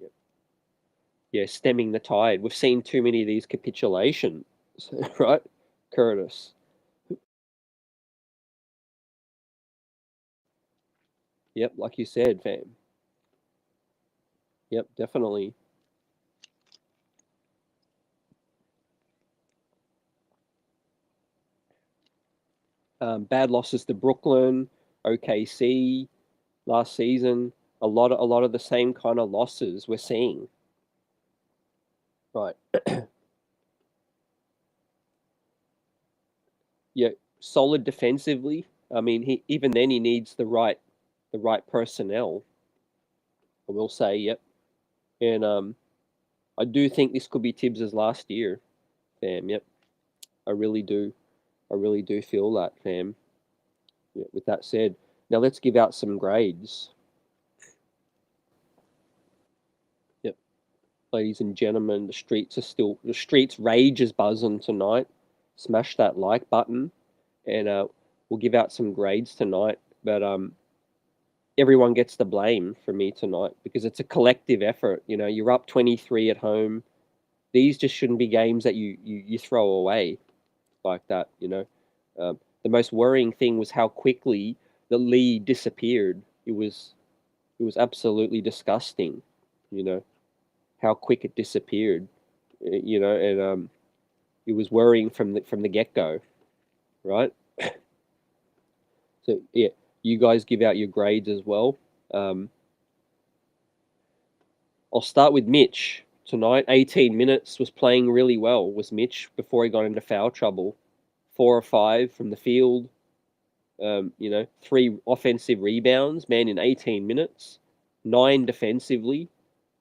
Yeah, stemming the tide. We've seen too many of these capitulations, right, Curtis? Yep, like you said, fam. Yep, definitely. Bad losses to Brooklyn, OKC last season. A lot of the same kind of losses we're seeing. Right. Yeah, solid defensively. I mean, he even then he needs the right personnel. I will say, yep. And I do think this could be Tibbs's last year, fam. Yep, I really do. I really do feel that, fam. Yeah, with that said, now let's give out some grades. Yep, ladies and gentlemen, the streets rage is buzzing tonight. Smash that like button, and we'll give out some grades tonight. But everyone gets the blame for me tonight because it's a collective effort. You know, you're up 23 at home. These just shouldn't be games that you throw away like that. You know, the most worrying thing was how quickly the lead disappeared. It was was absolutely disgusting, you know, how quick it disappeared, you know, and it was worrying from the get-go, right? So yeah, you guys give out your grades as well. Um, I'll start with Mitch tonight. 18 minutes, was playing really well. Was Mitch before he got into foul trouble? 4 or 5 from the field. You know, 3 offensive rebounds, man, in 18 minutes. 9 defensively,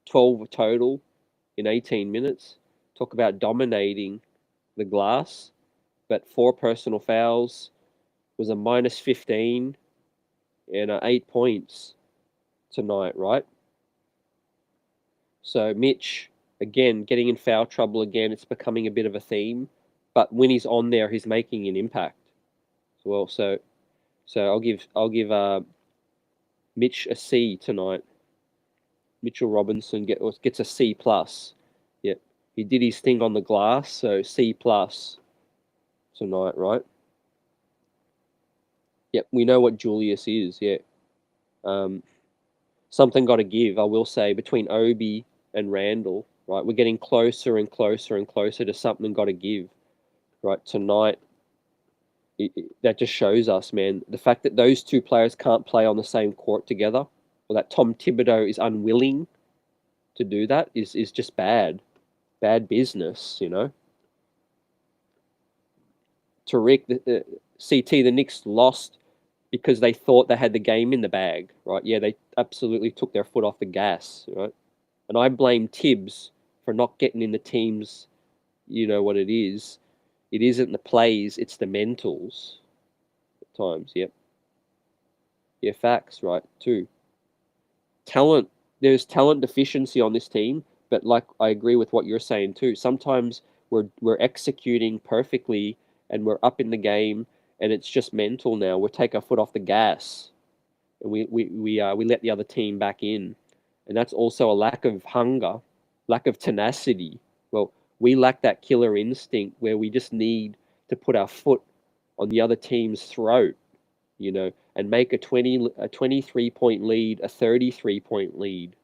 12 total in 18 minutes. Talk about dominating the glass. But 4 personal fouls, was a minus 15 and 8 points tonight, right? So Mitch, again, getting in foul trouble again. It's becoming a bit of a theme. But when he's on there, he's making an impact as well. So I'll give Mitch a C tonight. Mitchell Robinson gets a C plus. Yep, he did his thing on the glass, so C plus tonight, right? Yep, we know what Julius is. Yeah, something got to give. I will say between Obi and Randall, right? We're getting closer and closer and closer to something got to give, right? Tonight, that just shows us, man, the fact that those two players can't play on the same court together, or that Tom Thibodeau is unwilling to do that, is just bad business, you know. Tariq, the CT, the Knicks lost because they thought they had the game in the bag, right? Yeah, they absolutely took their foot off the gas, right? And I blame Tibbs for not getting in the teams. You know what it is? It isn't the plays, it's the mentals at times. Yep. Yeah, facts, right, too. Talent, there's talent deficiency on this team, but like I agree with what you're saying too. Sometimes we're executing perfectly and we're up in the game and it's just mental now. We take our foot off the gas and we let the other team back in. And that's also a lack of hunger, lack of tenacity. Well, we lack that killer instinct where we just need to put our foot on the other team's throat, you know, and make a 23-point lead, a 33-point lead,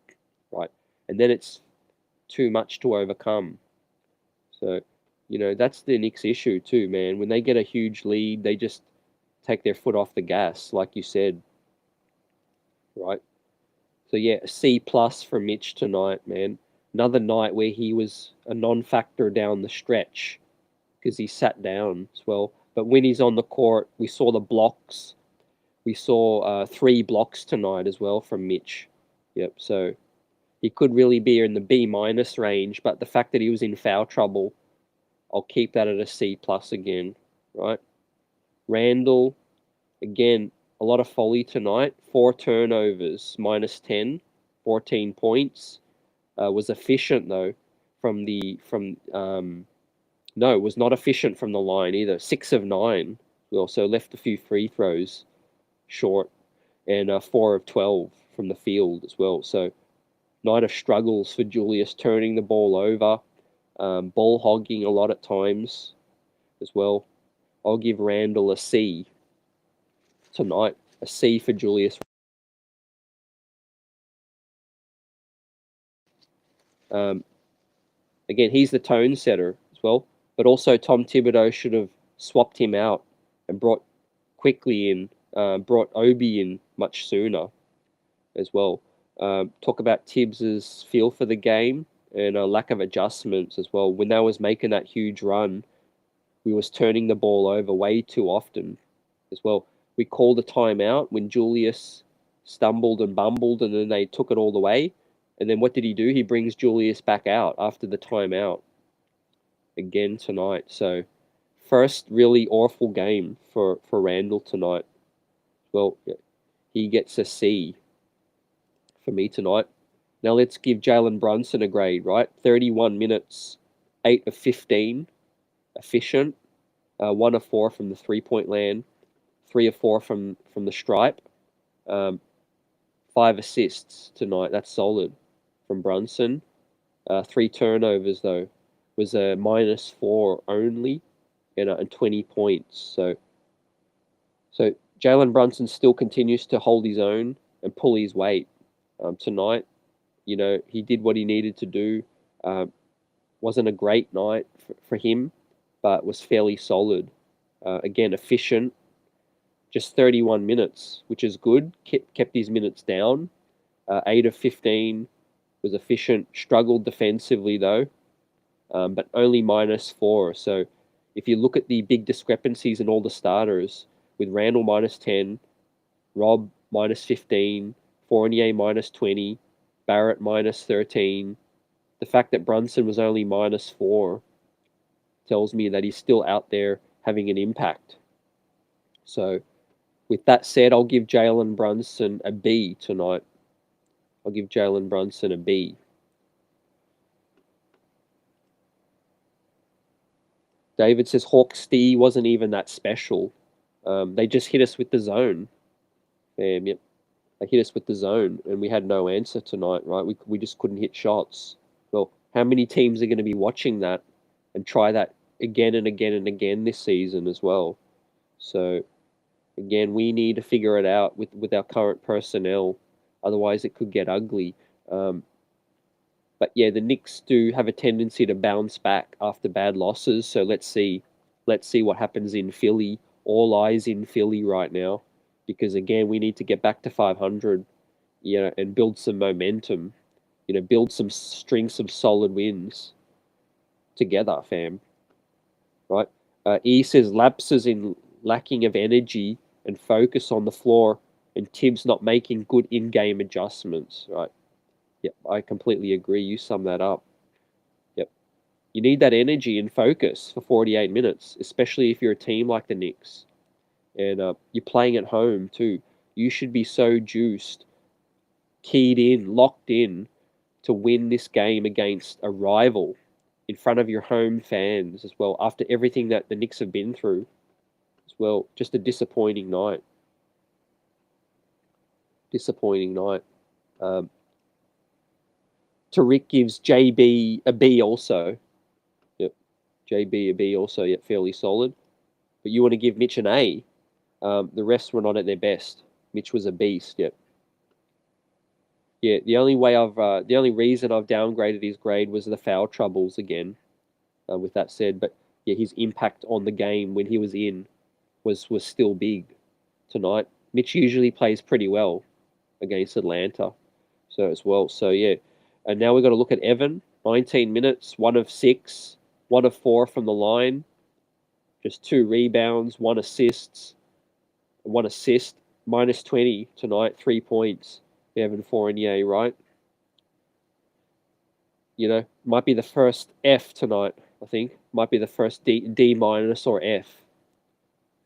right? And then it's too much to overcome. So, you know, that's the Knicks' issue too, man. When they get a huge lead, they just take their foot off the gas, like you said, right? So yeah, C plus for Mitch tonight, man. Another night where he was a non-factor down the stretch because he sat down as well. But when he's on the court, we saw the blocks. We saw 3 blocks tonight as well from Mitch. Yep. So he could really be in the B minus range, but the fact that he was in foul trouble, I'll keep that at a C plus again, right? Randall, again, a lot of folly tonight. 4 turnovers, minus 10, 14 points. Was efficient though no, was not efficient from the line either. 6 of 9. We also left a few free throws short, and 4 of 12 from the field as well. So night of struggles for Julius, turning the ball over, ball hogging a lot at times as well. I'll give Randall a C tonight. A C for Julius. Um, Again, he's the tone setter as well. But also Tom Thibodeau should have swapped him out and brought quickly in, brought Obi in much sooner as well. Talk about Tibbs's feel for the game and a lack of adjustments as well. When they was making that huge run, we was turning the ball over way too often as well. We called a timeout when Julius stumbled and bumbled, and then they took it all the way. And then what did he do? He brings Julius back out after the timeout again tonight. So first really awful game for Randall tonight. Well, he gets a C for me tonight. Now let's give Jalen Brunson a grade, right? 31 minutes, 8 of 15, efficient, 1 of 4 from the 3-point land, 3 of 4 from the stripe, 5 assists tonight. That's solid from Brunson. 3 turnovers though, was a minus 4 only, and 20 points. So Jalen Brunson still continues to hold his own and pull his weight tonight. He did what he needed to do. Wasn't a great night for him, but was fairly solid. Again, efficient. Just 31 minutes, which is good. Kept his minutes down. 8 of 15 was efficient. Struggled defensively though, but only -4. So if you look at the big discrepancies in all the starters, with Randall -10, Rob -15, Fournier -20, Barrett -13, the fact that Brunson was only -4 tells me that he's still out there having an impact. So with that said, I'll give Jalen Brunson a B tonight. I'll give Jalen Brunson a B. David says Hawks D wasn't even that special. They just hit us with the zone. Yep. They hit us with the zone, and we had no answer tonight, right? We just couldn't hit shots. Well, how many teams are going to be watching that and try that again and again and again this season as well? So, again, we need to figure it out with our current personnel. Otherwise, it could get ugly. But yeah, the Knicks do have a tendency to bounce back after bad losses. So let's see what happens in Philly. All eyes in Philly right now, because again, we need to get back to 500, and build some momentum. Build some strings of solid wins together, fam. Right? E says lapses in lacking of energy and focus on the floor, and Tibbs not making good in-game adjustments. Right? Yep, I completely agree. You sum that up. Yep. You need that energy and focus for 48 minutes, especially if you're a team like the Knicks. And you're playing at home too. You should be so juiced, keyed in, locked in to win this game against a rival in front of your home fans as well, after everything that the Knicks have been through as well. Just a disappointing night. Disappointing night. Tariq gives JB a B also. Yep. JB a B also, yet fairly solid. But you want to give Mitch an A. The rest were not at their best. Mitch was a beast, yep. Yeah, the only reason I've downgraded his grade was the foul troubles again. With that said, but yeah, his impact on the game when he was in was still big tonight. Mitch usually plays pretty well against Atlanta, so as well. So yeah, and now we've got to look at Evan. 19 minutes, 1 of 6, 1 of 4 from the line, just 2 rebounds, 1 assist, -20 tonight, 3 points. Evan Fournier, right? Might be the first F tonight, I think. Might be the first D minus or F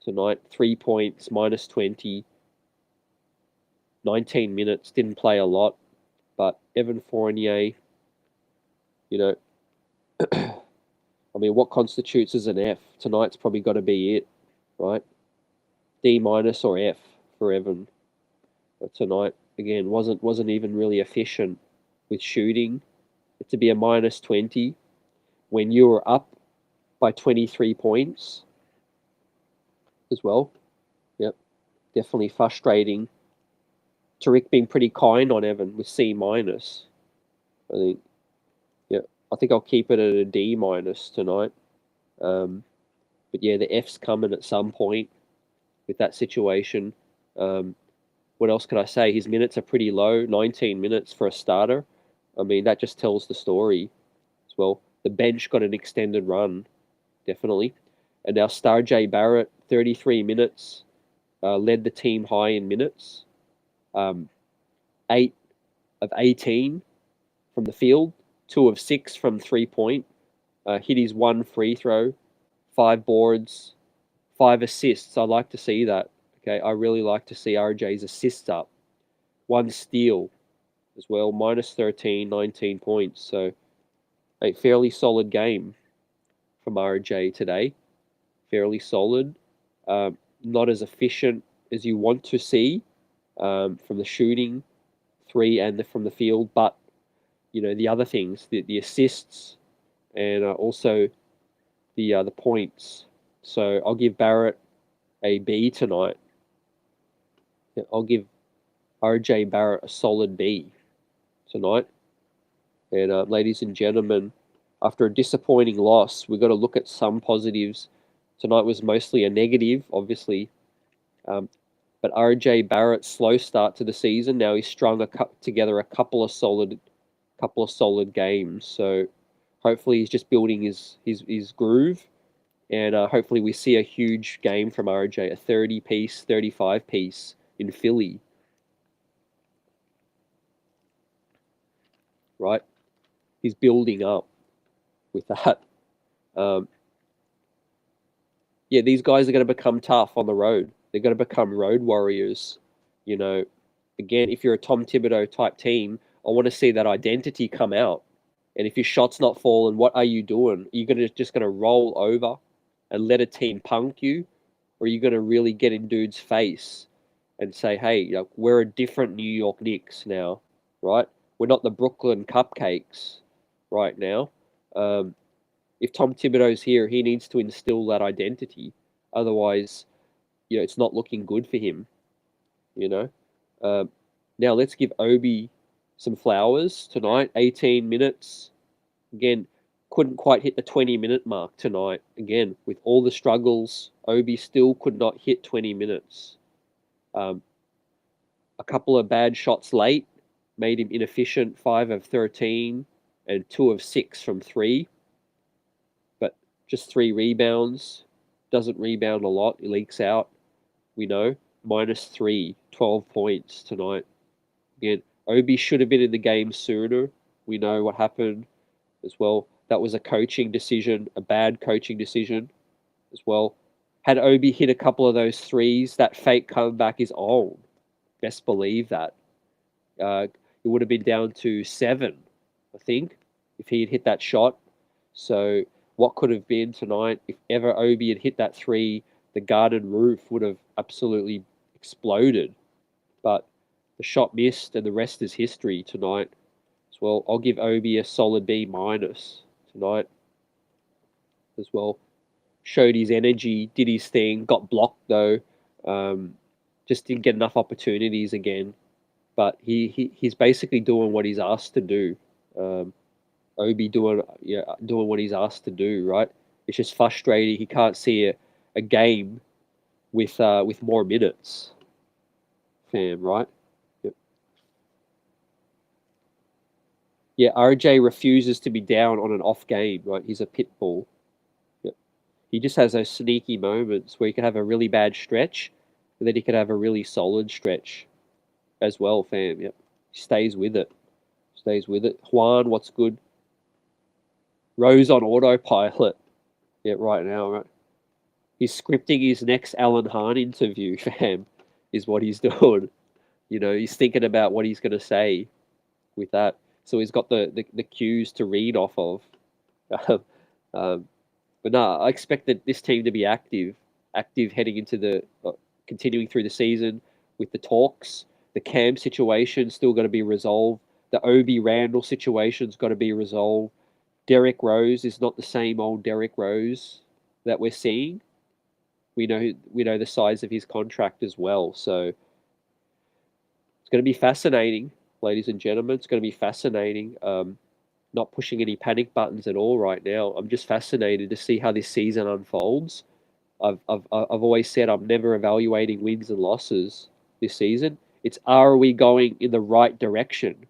tonight. 3 points, -20. 19 minutes, didn't play a lot. But Evan Fournier, I mean, what constitutes as an F? Tonight's probably got to be it, right? D minus or F for Evan. But tonight, again, wasn't even really efficient with shooting. To be a -20 when you were up by 23 points as well. Yep, definitely frustrating. Tariq being pretty kind on Evan with C minus. I think, yeah, I think I'll keep it at a D minus tonight. But yeah, the F's coming at some point with that situation. What else can I say? His minutes are pretty low, 19 minutes for a starter. I mean, that just tells the story as well. The bench got an extended run, definitely. And now Star J Barrett, 33 minutes, led the team high in minutes. 8 of 18 from the field, 2 of 6 from 3-point. Hit his 1 free throw, 5 boards, 5 assists. I like to see that. Okay, I really like to see RJ's assists up. 1 steal as well, -13, 19 points. So a fairly solid game from RJ today. Fairly solid. Not as efficient as you want to see from the shooting, 3 and from the field, but the other things, the assists, and also the points. So I'll give Barrett a B tonight. I'll give RJ Barrett a solid B. tonight. And ladies and gentlemen, after a disappointing loss, we've got to look at some positives. Tonight was mostly a negative, obviously. But RJ Barrett's slow start to the season. Now he's strung together a couple of solid games. So hopefully he's just building his groove, and hopefully we see a huge game from RJ, a 30-piece, 35-piece in Philly. Right, he's building up with that. Yeah, these guys are going to become tough on the road. They're going to become road warriors. You know, again, if you're a Tom Thibodeau type team, I want to see that identity come out. And if your shot's not falling, what are you doing? Are you just going to roll over and let a team punk you? Or are you going to really get in dude's face and say, hey, we're a different New York Knicks now, right? We're not the Brooklyn Cupcakes right now. If Tom Thibodeau's here, he needs to instill that identity. Otherwise, it's not looking good for him, Now let's give Obi some flowers tonight. 18 minutes. Again, couldn't quite hit the 20-minute mark tonight. Again, with all the struggles, Obi still could not hit 20 minutes. A couple of bad shots late made him inefficient, 5 of 13 and 2 of 6 from 3. But just 3 rebounds. Doesn't rebound a lot. He leaks out. We know. -3, 12 points tonight. Again, Obi should have been in the game sooner. We know what happened as well. That was a coaching decision, a bad coaching decision as well. Had Obi hit a couple of those threes, that fake comeback is on. Best believe that. It would have been down to 7, I think, if he had hit that shot. So what could have been tonight, if ever Obi had hit that 3, the garden roof would have absolutely exploded. But the shot missed, and the rest is history tonight as well. I'll give Obi a solid B- tonight as well. Showed his energy, did his thing, got blocked though. Just didn't get enough opportunities again. But he's basically doing what he's asked to do. Obi doing what he's asked to do, right? It's just frustrating. He can't see a game with more minutes. Fam, right? Yep. Yeah, RJ refuses to be down on an off game, right? He's a pit bull. Yep. He just has those sneaky moments where he can have a really bad stretch, and then he can have a really solid stretch as well, fam. Yep. Stays with it. Juan, what's good? Rose on autopilot. Yeah, right now, right? He's scripting his next Alan Hahn interview, fam, is what he's doing. He's thinking about what he's going to say with that. So he's got the cues to read off of. But no, I expect that this team to be active heading into the continuing through the season with the talks. The Cam situation still got to be resolved. The Obi Randall situation's got to be resolved. Derrick Rose is not the same old Derrick Rose that we're seeing. We know the size of his contract as well. So it's going to be fascinating, ladies and gentlemen. It's going to be fascinating. Not pushing any panic buttons at all right now. I'm just fascinated to see how this season unfolds. I've always said I'm never evaluating wins and losses this season. It's, are we going in the right direction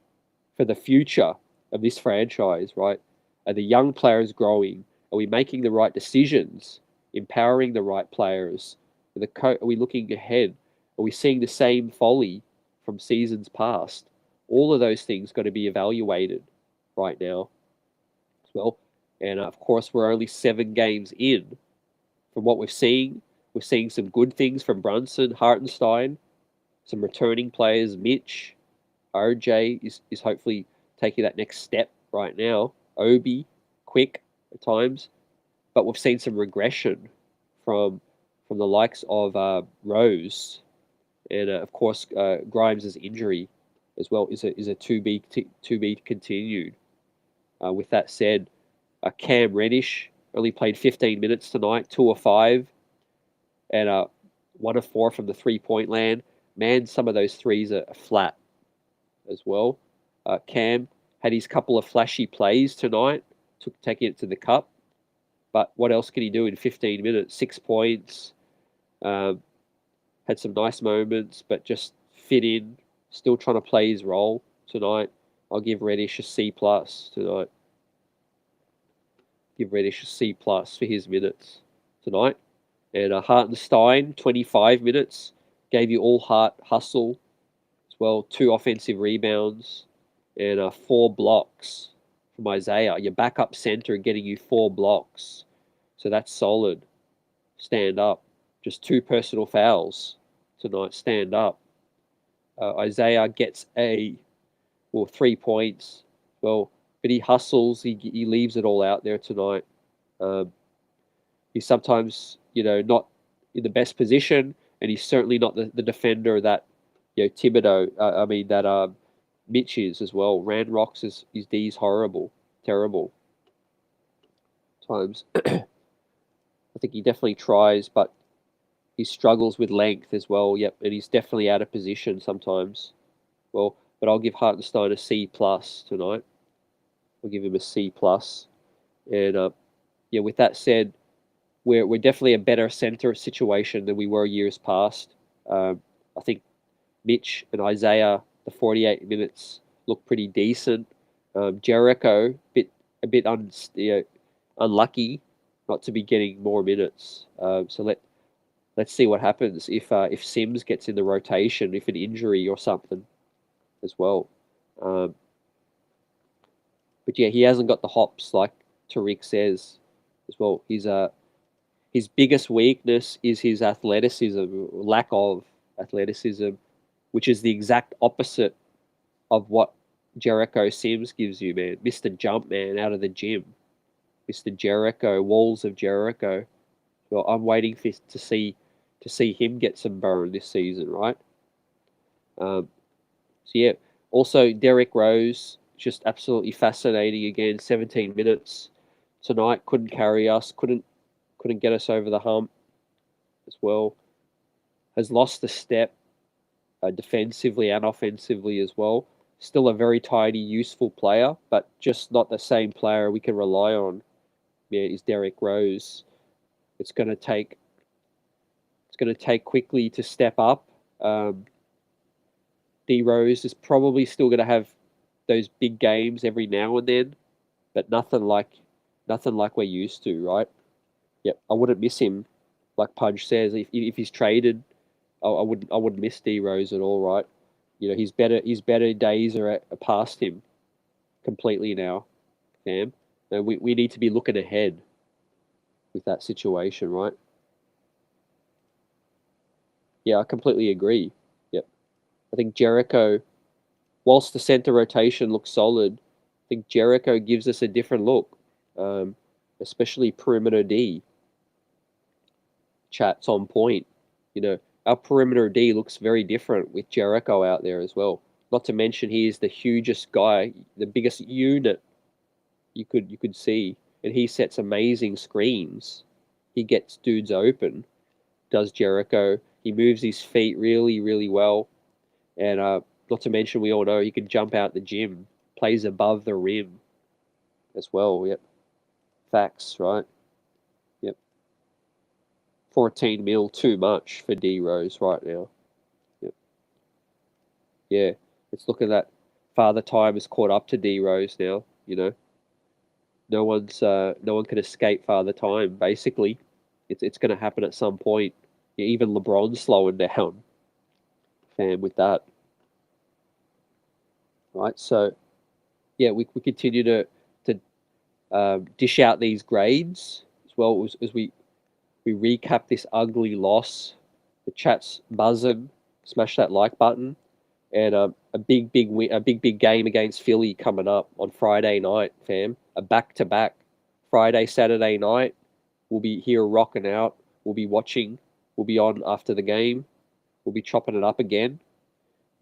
for the future of this franchise, right? Are the young players growing? Are we making the right decisions, empowering the right players? Are we looking ahead? Are we seeing the same folly from seasons past? All of those things got to be evaluated right now as well. And of course, we're only 7 games in. From what we're seeing some good things from Brunson, Hartenstein, some returning players. Mitch, RJ is hopefully taking that next step right now. Obi, quick at times. But we've seen some regression from the likes of Rose, and of course Grimes' injury as well is a to be continued. With that said, Cam Reddish only played 15 minutes tonight, 2 of 5, and 1 of 4 from the 3-point land. Man, some of those threes are flat as well. Cam had his couple of flashy plays tonight, taking it to the cup. But what else can he do in 15 minutes? 6 points. Had some nice moments, but just fit in. Still trying to play his role tonight. I'll give Reddish a C+ tonight. Give Reddish a C+ for his minutes tonight. And Hartenstein, 25 minutes. Gave you all heart hustle as well. 2 offensive rebounds and 4 blocks from Isaiah. Your backup center getting you 4 blocks. So that's solid. Stand up. Just 2 personal fouls tonight. Stand up. Isaiah gets 3 points. Well, but he hustles. He leaves it all out there tonight. He's sometimes, not in the best position, and he's certainly not the defender that, Thibodeau, Mitch is as well. Randrock's his D's horrible, terrible times. I think he definitely tries, but he struggles with length as well. Yep, and he's definitely out of position sometimes. Well, but I'll give Hartenstein a C+ tonight. I'll give him a C+. And with that said, we're definitely a better center situation than we were years past. I think Mitch and Isaiah, the 48 minutes, look pretty decent. Jericho, a bit unlucky not to be getting more minutes. So let's see what happens if Sims gets in the rotation, if an injury or something as well. But yeah, he hasn't got the hops like Tariq says as well. His biggest weakness is his athleticism, lack of athleticism, which is the exact opposite of what Jericho Sims gives you, man. Mr. Jump Man out of the gym. Mr. Jericho, Walls of Jericho. Well, I'm waiting to see him get some burn this season, right? So yeah. Also, Derrick Rose, just absolutely fascinating again. 17 minutes tonight, couldn't carry us, couldn't get us over the hump as well. Has lost a step defensively and offensively as well. Still a very tidy, useful player, but just not the same player we can rely on. Yeah, is Derrick Rose. It's going to take quickly to step up. D Rose is probably still going to have those big games every now and then, but nothing like we're used to, right? Yep, I wouldn't miss him, like Pudge says. If he's traded, I wouldn't miss D Rose at all, right? His better days are past him completely now, Cam. And we need to be looking ahead with that situation, right? Yeah, I completely agree. Yep. I think Jericho, whilst the center rotation looks solid, I think Jericho gives us a different look, especially perimeter D. Chat's on point. Our perimeter D looks very different with Jericho out there as well. Not to mention he is the hugest guy, the biggest unit you could see, and he sets amazing screens. He gets dudes open. Does Jericho? He moves his feet really, really well, and not to mention we all know he can jump out the gym, plays above the rim as well. Yep, facts, right? 14 mil too much for D Rose right now. Yep. Yeah, it's looking that Father Time has caught up to D Rose now. No one can escape Father Time. Basically, it's going to happen at some point. Yeah, even LeBron's slowing down. Fam, with that, right? So, yeah, we continue to dish out these grades as well as we recap this ugly loss. The chat's buzzing. Smash that like button, and a big game against Philly coming up on Friday night, fam. A back-to-back Friday, Saturday night. We'll be here rocking out. We'll be watching. We'll be on after the game. We'll be chopping it up again,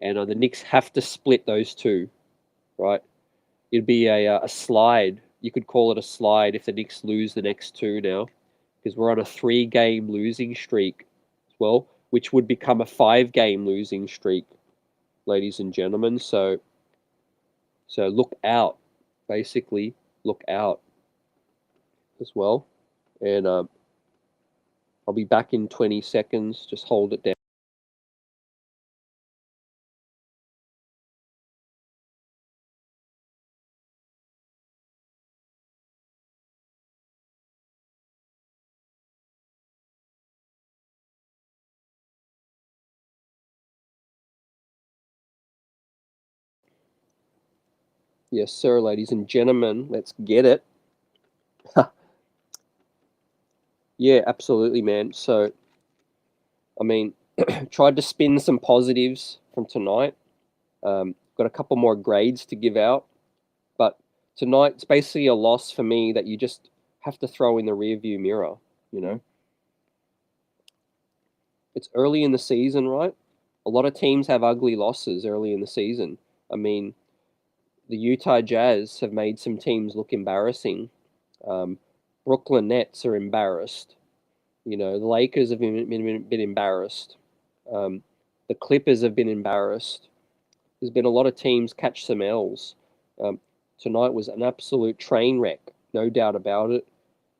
and the Knicks have to split those two, right? It'd be a slide. You could call it a slide if the Knicks lose the next two now, because we're on a 3-game losing streak as well, which would become a 5-game losing streak, ladies and gentlemen. So So look out, basically, look out as well. And I'll be back in 20 seconds. Just hold it down. Yes, sir, ladies and gentlemen. Let's get it. Yeah, absolutely, man. So, I mean, tried to spin some positives from tonight. Got a couple more grades to give out. But tonight's basically a loss for me that you just have to throw in the rearview mirror, you know? It's early in the season, right? A lot of teams have ugly losses early in the season. I mean, the Utah Jazz have made some teams look embarrassing. Um, Brooklyn Nets are embarrassed. You know, the Lakers have been embarrassed. Um, the Clippers have been embarrassed. There's been a lot of teams catch some L's. Um, Tonight was an absolute train wreck, no doubt about it.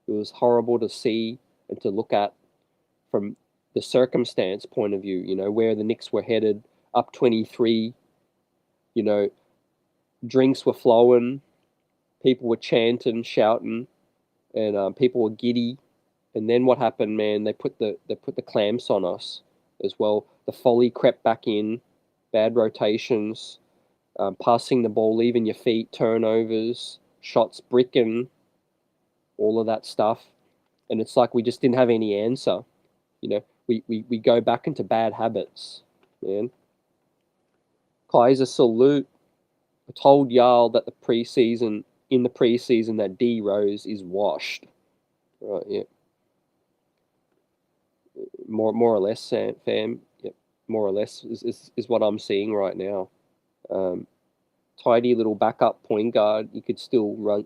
It was horrible to see and to look at from the circumstance point of view, you know, where the Knicks were headed, up 23, you know, drinks were flowing, people were chanting, shouting, and people were giddy. And then what happened, man? They put the clamps on us as well. The folly crept back in, bad rotations, passing the ball, leaving your feet, turnovers, shots bricking, all of that stuff. And it's like we just didn't have any answer. You know, we go back into bad habits, man. Kaiser salute. I told y'all that in the preseason, that D Rose is washed. Right, yeah. More or less, fam. Yep. More or less is what I'm seeing right now. Um, Tidy little backup point guard. You could still run,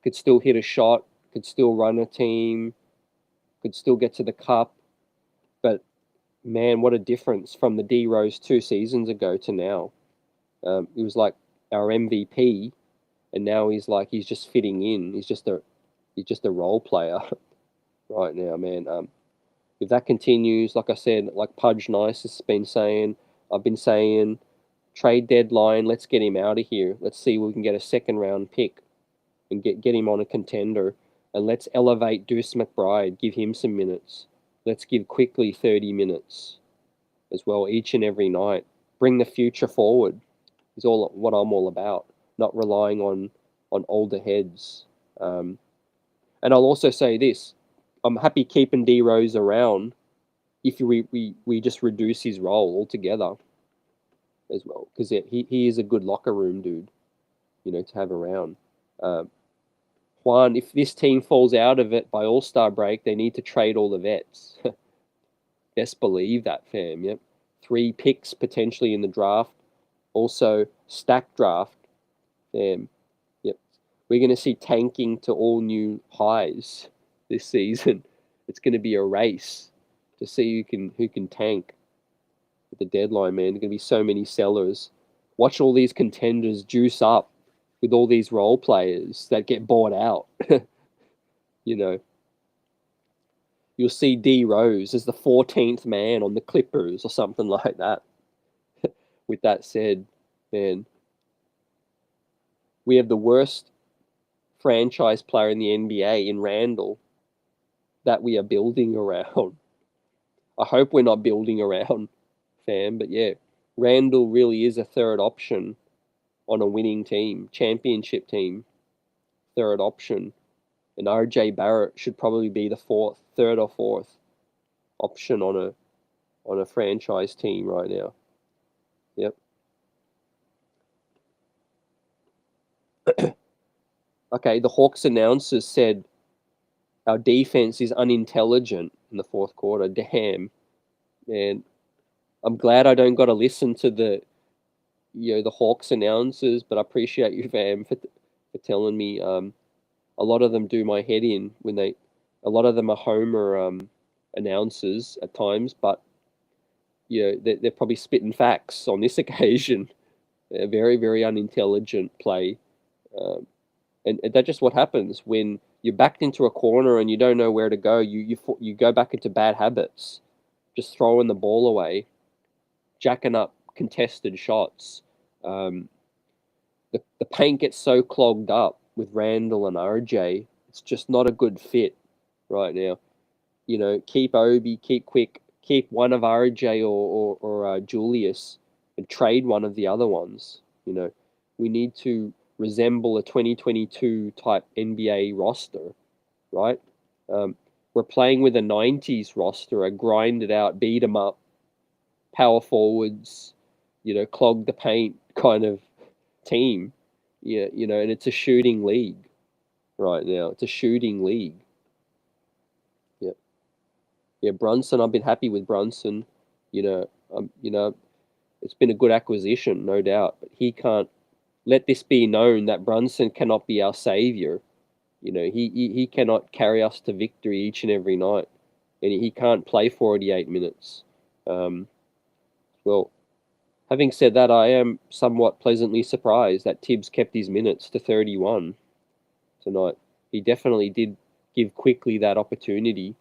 could still hit a shot, could still run a team, could still get to the cup. But man, what a difference from the D Rose 2 seasons ago to now. He was like our MVP, and now he's just fitting in. He's just a role player right now, man. If that continues, like I said, like Pudge Nice has been saying, I've been saying, trade deadline. Let's get him out of here. Let's see if we can get a second round pick and get him on a contender. And let's elevate Deuce McBride. Give him some minutes. Let's give Quickly 30 minutes as well each and every night. Bring the future forward is all what I'm all about. Not relying on older heads. And I'll also say this: I'm happy keeping D Rose around if we just reduce his role altogether as well, because he is a good locker room dude, you know, to have around. Um, Juan, if this team falls out of it by All Star break, they need to trade all the vets. Best believe that, fam. Yep, 3 picks potentially in the draft, also stacked draft. Fam, yep, we're going to see tanking to all new highs this season. It's going to be a race to see who can tank at the deadline, man. There's going to be so many sellers. Watch all these contenders juice up with all these role players that get bought out. You know, you'll see D Rose as the 14th man on the Clippers or something like that. With that said, man, we have the worst franchise player in the NBA in Randall that we are building around. I hope we're not building around, fam, but yeah, Randall really is a third option on a winning team, championship team, third option. And RJ Barrett should probably be the third or fourth option on a franchise team right now. Yep. Okay, the Hawks announcers said our defense is unintelligent in the fourth quarter. Damn, man. I'm glad I don't got to listen to the Hawks announcers, but I appreciate you, fam, for telling me. A lot of them do my head in a lot of them are Homer announcers at times, but they're probably spitting facts on this occasion A very, very unintelligent play. Um, and that's just what happens when you're backed into a corner and you don't know where to go. You go back into bad habits, just throwing the ball away, jacking up contested shots. Um, the paint gets so clogged up with Randall and RJ. It's just not a good fit right now. Keep Obi, keep Quick, keep one of RJ or Julius, and trade one of the other ones. We need to resemble a 2022 type NBA roster, right? Um, we're playing with a 90s roster, a grinded out, beat 'em up, power forwards, clog the paint kind of team. Yeah, and it's a shooting league right now. It's a shooting league. Yeah. Yeah, Brunson, I've been happy with Brunson. You know, it's been a good acquisition, no doubt. But he can't let this be known that Brunson cannot be our savior. He cannot carry us to victory each and every night, and he can't play 48 minutes. Um, well, having said that, I am somewhat pleasantly surprised that Tibbs kept his minutes to 31 tonight. He definitely did give Quickly that opportunity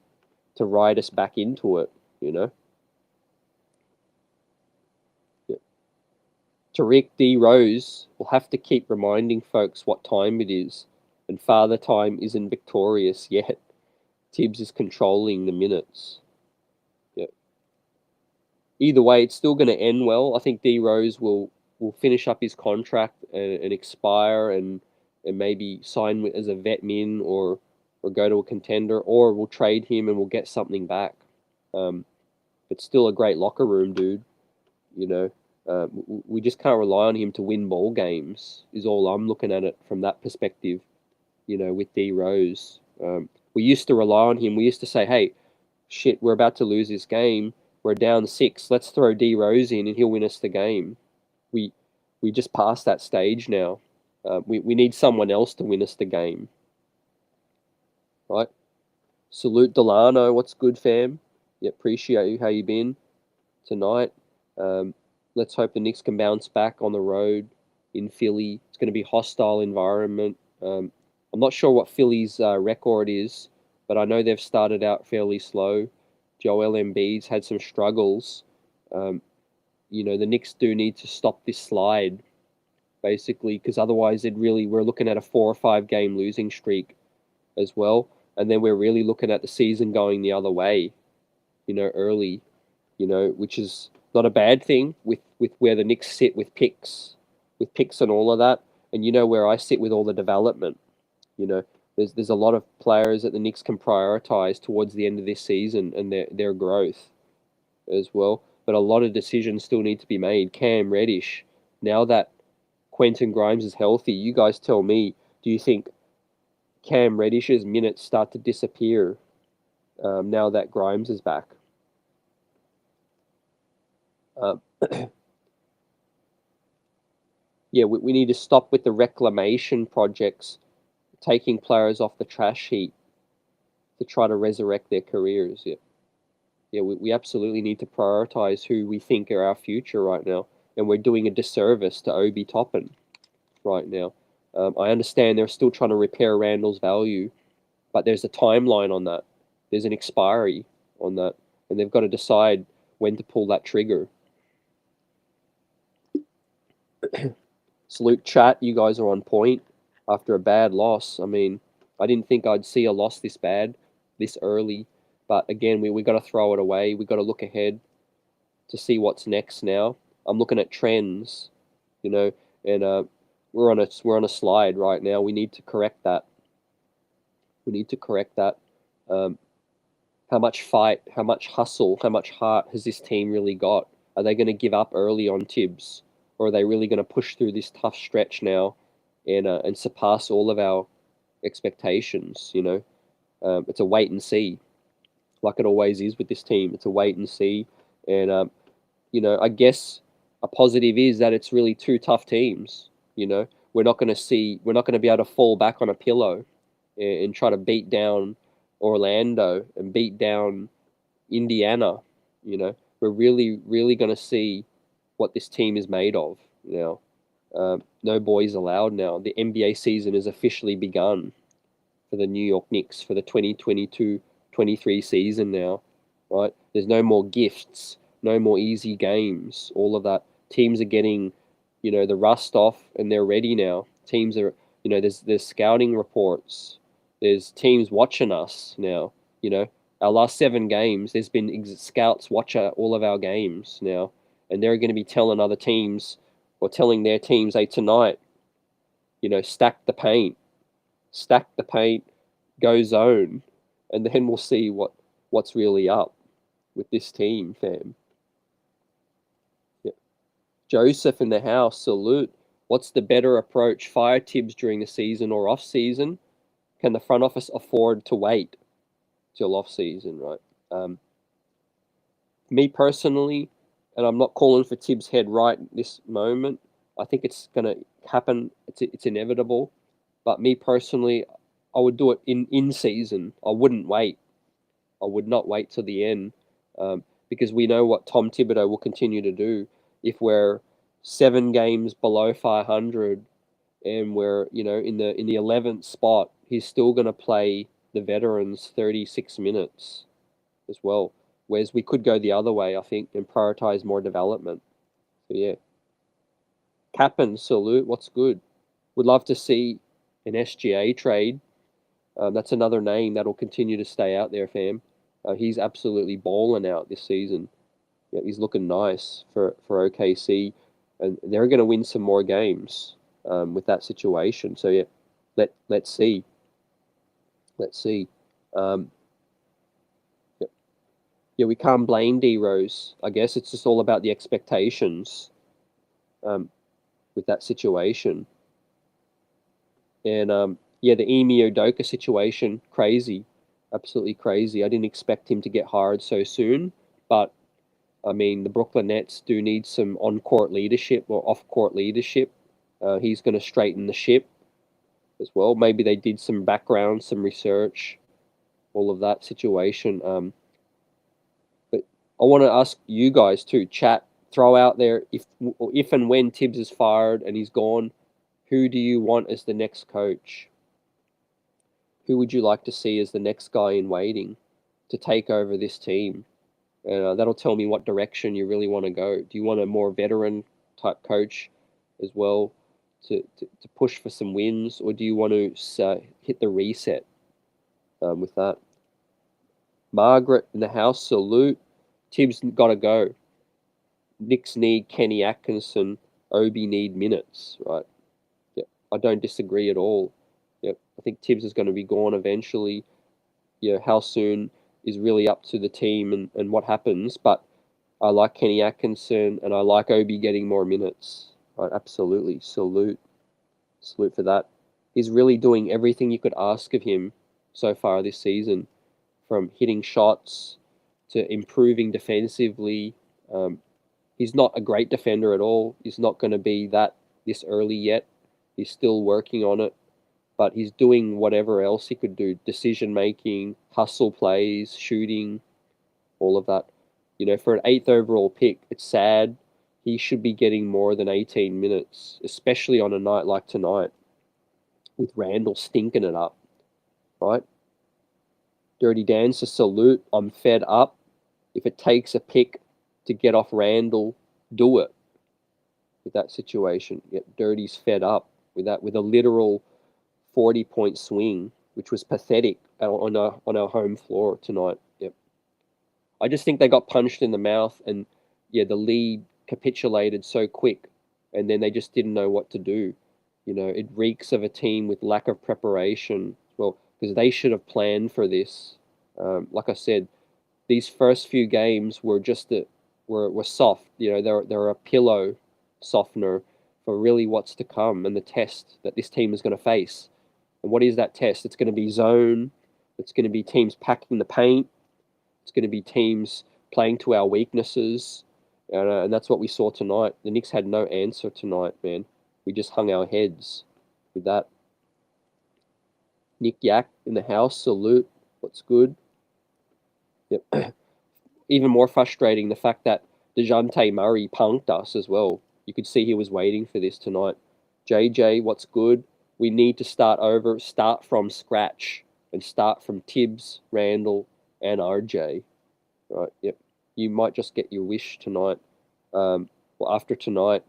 to ride us back into it. You know. Tariq D. Rose will have to keep reminding folks what time it is, and Father Time isn't victorious yet. Tibbs is controlling the minutes. Yeah. Either way, it's still going to end well. I think D. Rose will finish up his contract and expire and maybe sign as a vet min or go to a contender, or we'll trade him and we'll get something back. But still a great locker room dude, you know. We just can't rely on him to win ball games, is all I'm looking at it from that perspective, with D Rose. We used to rely on him. We used to say, hey, shit, we're about to lose this game. We're down 6. Let's throw D Rose in and he'll win us the game. We just passed that stage now. We need someone else to win us the game. Right? Salute Delano. What's good, fam? Yeah, appreciate you. How you been tonight? Let's hope the Knicks can bounce back on the road in Philly. It's going to be a hostile environment. I'm not sure what Philly's record is, but I know they've started out fairly slow. Joel Embiid's had some struggles. The Knicks do need to stop this slide, basically, because otherwise we're looking at a 4 or 5 game losing streak as well. And then we're really looking at the season going the other way, early, which is not a bad thing with where the Knicks sit with picks and all of that. And where I sit with all the development. There's a lot of players that the Knicks can prioritize towards the end of this season and their growth as well. But a lot of decisions still need to be made. Cam Reddish, now that Quentin Grimes is healthy, you guys tell me, do you think Cam Reddish's minutes start to disappear now that Grimes is back? Yeah, we need to stop with the reclamation projects, taking players off the trash heap to try to resurrect their careers. Yeah, we absolutely need to prioritize who we think are our future right now, and we're doing a disservice to Obi Toppin right now. I understand they're still trying to repair Randall's value, but there's a timeline on that. There's an expiry on that, and they've got to decide when to pull that trigger. Salute chat, you guys are on point after a bad loss. I mean, I didn't think I'd see a loss this bad, this early. But again, we got to throw it away. We got to look ahead to see what's next now. I'm looking at trends, and we're on a slide right now. We need to correct that. How much fight, how much hustle, how much heart has this team really got? Are they going to give up early on Tibbs? Or are they really going to push through this tough stretch now and surpass all of our expectations? It's a wait and see, like it always is with this team. It's a wait and see, and I guess a positive is that it's really 2 tough teams. We're not going to be able to fall back on a pillow and try to beat down Orlando and beat down Indiana. We're really, really going to see what this team is made of now. No boys allowed now. The NBA season has officially begun for the New York Knicks for the 2022-23 season now, right? There's no more gifts, no more easy games, all of that. Teams are getting, the rust off and they're ready now. Teams are, there's scouting reports. There's teams watching us now, Our last 7 games, there's been scouts watch all of our games now, and they're going to be telling other teams or telling their teams, hey, tonight, stack the paint, go zone, and then we'll see what's really up with this team, fam. Yeah. Joseph in the house, salute. What's the better approach? Fire Tibbs during the season or off season? Can the front office afford to wait till off season, right? Me personally, and I'm not calling for Tibbs' head right this moment. I think it's going to happen. It's inevitable. But me personally, I would do it in season. I wouldn't wait. I would not wait till the end, because we know what Tom Thibodeau will continue to do. If we're 7 games below 500 and we're in the 11th spot, he's still going to play the veterans 36 minutes as well. Whereas we could go the other way, I think, and prioritize more development. So yeah, Cap'n, salute. What's good? Would love to see an SGA trade. That's another name that'll continue to stay out there, fam. He's absolutely balling out this season. Yeah, he's looking nice for OKC, and they're going to win some more games with that situation. So yeah, let's see. Um, yeah, yeah, we can't blame D Rose. I guess it's just all about the expectations with that situation. And yeah, the Emi Udoka situation, crazy, absolutely crazy. I didn't expect him to get hired so soon, but I mean, the Brooklyn Nets do need some on-court leadership or off-court leadership. He's going to straighten the ship as well. Maybe they did some background, some research, all of that situation. But I want to ask you guys too, chat, throw out there if and when Tibbs is fired and he's gone, who do you want as the next coach? Who would you like to see as the next guy in waiting to take over this team? That'll tell me what direction you really want to go. Do you want a more veteran type coach as well to push for some wins, or do you want to hit the reset with that? Margaret in the house, salute. Tibbs got to go. Knicks need Kenny Atkinson. Obi need minutes, right? Yep, I don't disagree at all. Yep, I think Tibbs is going to be gone eventually. How soon is really up to the team and what happens. But I like Kenny Atkinson and I like Obi getting more minutes. Right, absolutely. Salute for that. He's really doing everything you could ask of him so far this season, from hitting shots to improving defensively. He's not a great defender at all. He's not going to be that this early yet. He's still working on it. But he's doing whatever else he could do. Decision making, hustle plays, shooting, all of that. For an 8th overall pick, it's sad. He should be getting more than 18 minutes, especially on a night like tonight with Randall stinking it up, right? Dirty Dancer, salute. I'm fed up. If it takes a pick to get off Randall, do it with that situation. Yet Dirty's fed up with that, with a literal 40-point swing, which was pathetic on our home floor tonight. Yep. I just think they got punched in the mouth, and yeah, the lead capitulated so quick, and then they just didn't know what to do. It reeks of a team with lack of preparation. Well, because they should have planned for this. Like I said, these first few games were just were soft. They're a pillow softener for really what's to come and the test that this team is going to face. And what is that test? It's going to be zone. It's going to be teams packing the paint. It's going to be teams playing to our weaknesses. And that's what we saw tonight. The Knicks had no answer tonight, man. We just hung our heads with that. Nick Yak in the house, salute. What's good? Yep. Even more frustrating, the fact that DeJounte Murray punked us as well. You could see he was waiting for this tonight. JJ, what's good? We need to start over, start from scratch, and start from Tibbs, Randall, and RJ. Right? Yep. You might just get your wish tonight. Well, after tonight,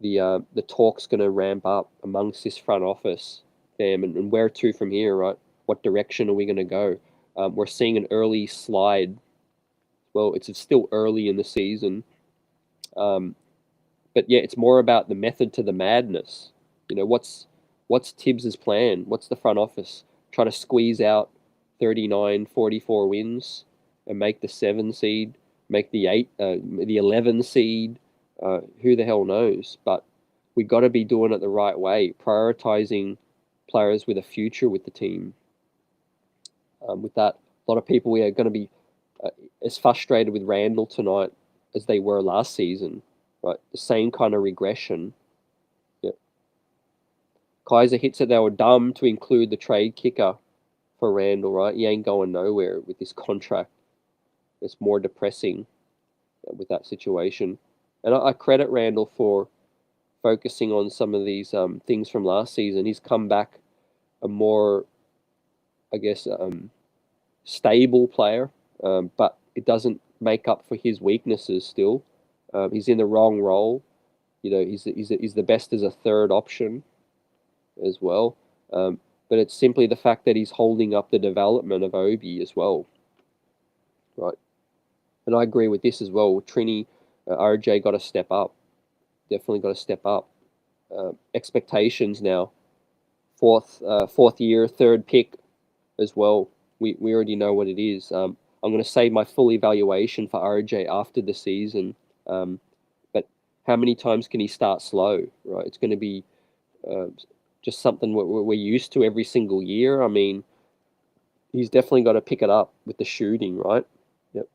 the talk's going to ramp up amongst this front office, and where to from here, right? What direction are we going to go? We're seeing an early slide. Well, it's still early in the season, but yeah, it's more about the method to the madness. What's Tibbs's plan? What's the front office? Try to squeeze out 39, 44 wins and make the 7 seed, make the 11 seed. Who the hell knows? But we got to be doing it the right way, prioritizing players with a future with the team. With that, a lot of people are going to be as frustrated with Randall tonight as they were last season. Right, the same kind of regression. Yep. Kaiser hits it. They were dumb to include the trade kicker for Randall. Right, he ain't going nowhere with this contract. It's more depressing with that situation. And I credit Randall for focusing on some of these things from last season. He's come back a more, I guess, stable player, but it doesn't make up for his weaknesses still. He's in the wrong role. He's the best as a third option as well. But it's simply the fact that he's holding up the development of Obi as well. Right. And I agree with this as well. Trini, RJ got to step up. Definitely got to step up. Expectations now. Fourth year, third pick as well. We already know what it is. I'm going to save my full evaluation for RJ after the season. But how many times can he start slow? Right, it's going to be just something we're used to every single year. I mean, he's definitely got to pick it up with the shooting, right? Yep.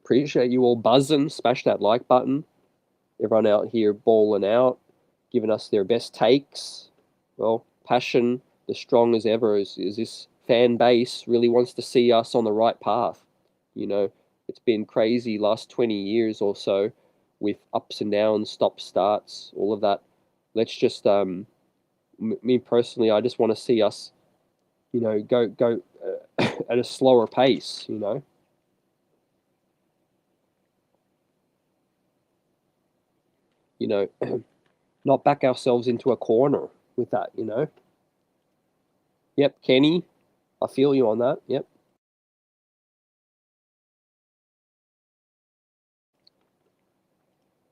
Appreciate you all buzzing. Smash that like button. Everyone out here balling out, giving us their best takes. Well, passion, the strong as ever, is this fan base really wants to see us on the right path. It's been crazy last 20 years or so with ups and downs, stop starts, all of that. Let's just, me personally, I just want to see us, go at a slower pace, not back ourselves into a corner with that, Yep, Kenny, I feel you on that. Yep.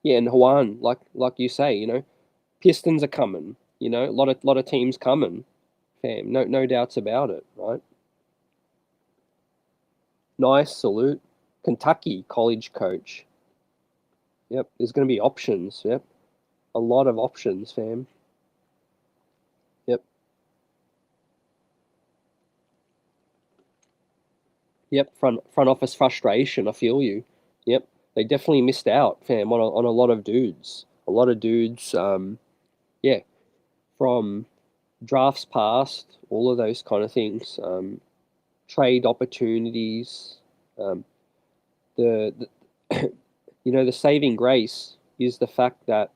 Yeah, and Juan, like you say, Pistons are coming. A lot of teams coming. Fam, no doubts about it, right? Nice salute. Kentucky college coach. Yep, there's going to be options. Yep, a lot of options, fam. Yep. Yep, front office frustration. I feel you. Yep, they definitely missed out, fam, on a lot of dudes. A lot of dudes. Yeah, from drafts past, all of those kind of things. Trade opportunities. The the saving grace is the fact that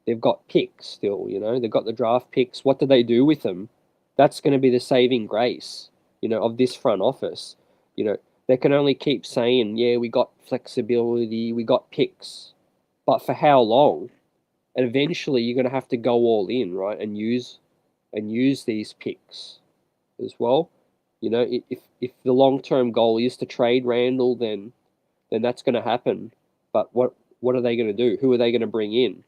they've got picks still. They've got the draft picks. What do they do with them? That's going to be the saving grace. Of this front office. They can only keep saying, yeah, we got flexibility, we got picks, but for how long? And eventually, you're going to have to go all in, right, and use these picks as well. If the long term goal is to trade Randall, then that's going to happen. But what are they going to do? Who are they going to bring in?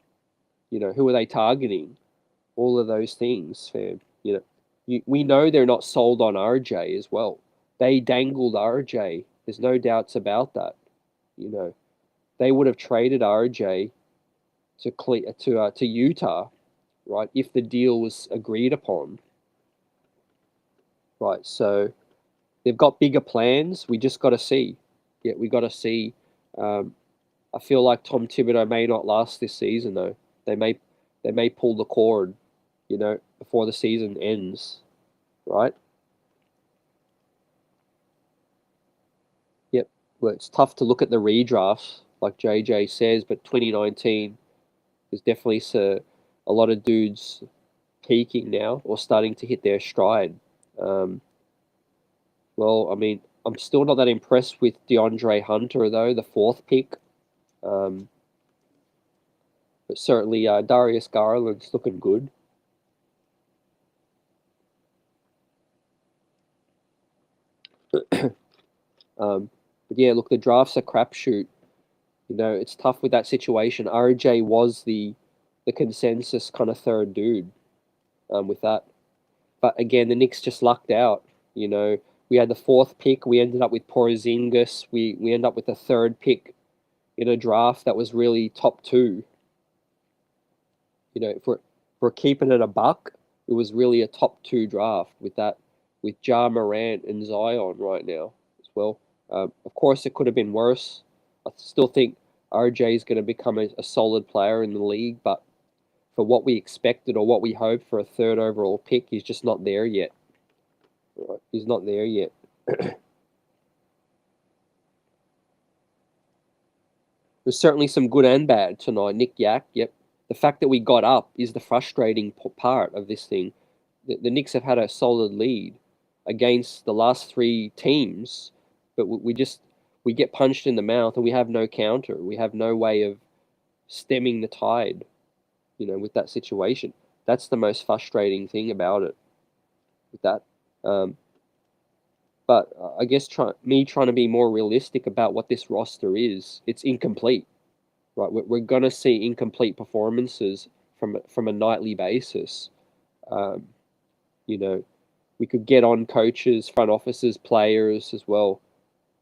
Who are they targeting? All of those things, fam. We know they're not sold on RJ as well. They dangled RJ. There's no doubts about that. They would have traded RJ to Utah, right? If the deal was agreed upon, right? So they've got bigger plans. We just got to see. Yeah, we got to see. I feel like Tom Thibodeau may not last this season though. They may pull the cord, before the season ends, right? Yep. Well, it's tough to look at the redrafts, like JJ says, but 2019 There's definitely a lot of dudes peaking now or starting to hit their stride. Um, well, I mean, I'm still not that impressed with DeAndre Hunter, though, the fourth pick. Um, but certainly Darius Garland's looking good. But yeah, look, the draft's a crapshoot. You know, it's tough with that situation. RJ was the consensus kind of third dude with that. But again, the Knicks just lucked out. You know, we had the fourth pick. We ended up with Porzingis. We ended up with the third pick in a draft that was really top two. You know, if we're keeping it a buck, it was really a top two draft with that, with Ja Morant and Zion right now as well. Of course, it could have been worse. I still think RJ is going to become a solid player in the league, but for what we expected or what we hoped for a third overall pick, he's just not there yet. Right? He's not there yet. There's certainly some good and bad tonight. Nick Yak, yep. The fact that we got up is the frustrating part of this thing. The Knicks have had a solid lead against the last three teams, but we get punched in the mouth and we have no counter. We have no way of stemming the tide, you know, with that situation. That's the most frustrating thing about it. With that, um, but I guess trying to be more realistic about what this roster is, it's incomplete. Right, we're going to see incomplete performances from a nightly basis. Um, you know, we could get on coaches, front offices, players as well,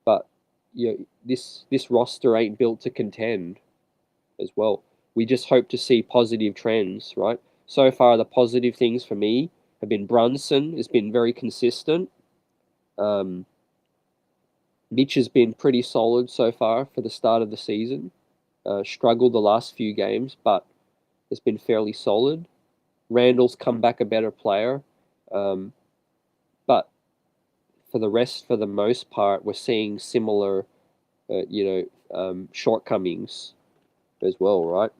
but you know, this roster ain't built to contend as well. We just hope to see positive trends, right? So far, the positive things for me have been Brunson has been very consistent. Um, Mitch has been pretty solid so far for the start of the season. Struggled the last few games, but has been fairly solid. Randall's come back a better player, but for the rest, for the most part, we're seeing similar, shortcomings as well, right?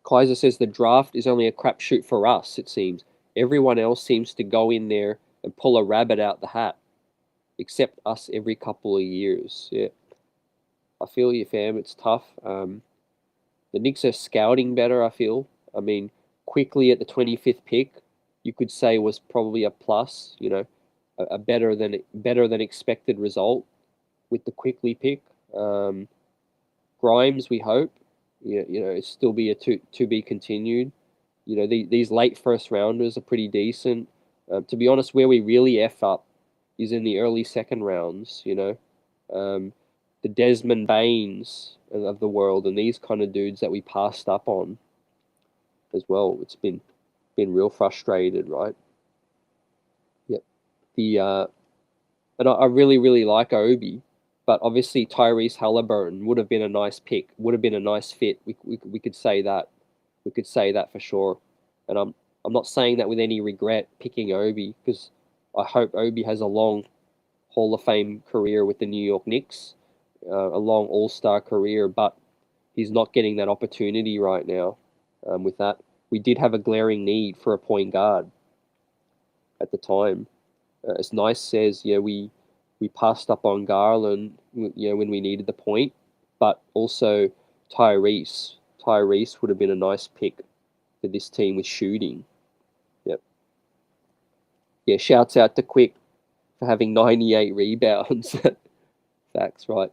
Kaiser says the draft is only a crapshoot for us. It seems everyone else seems to go in there and pull a rabbit out the hat, except us every couple of years. Yeah, I feel you, fam. It's tough. The Knicks are scouting better, I feel. I mean, quickly at the 25th pick, you could say was probably a plus, you know, a better than expected result with the quickly pick. Um, Grimes, we hope, it's still be a to be continued. You know, these late first rounders are pretty decent. To be honest, where we really F up is in the early second rounds, you know. Um, the Desmond Baines of the world and these kind of dudes that we passed up on as well. It's been real frustrated, right? Yep. The and I really really like Obi, but obviously Tyrese Halliburton would have been a nice pick, would have been a nice fit. We could say that, we could say that for sure. And I'm not saying that with any regret picking Obi because I hope Obi has a long Hall of Fame career with the New York Knicks, a long All Star career, but he's not getting that opportunity right now. With that, we did have a glaring need for a point guard at the time. As Nice says, yeah, we passed up on Garland, when we needed the point, but also Tyrese. Tyrese would have been a nice pick for this team with shooting. Yep. Yeah, shouts out to Quick for having 98 rebounds. Facts, right.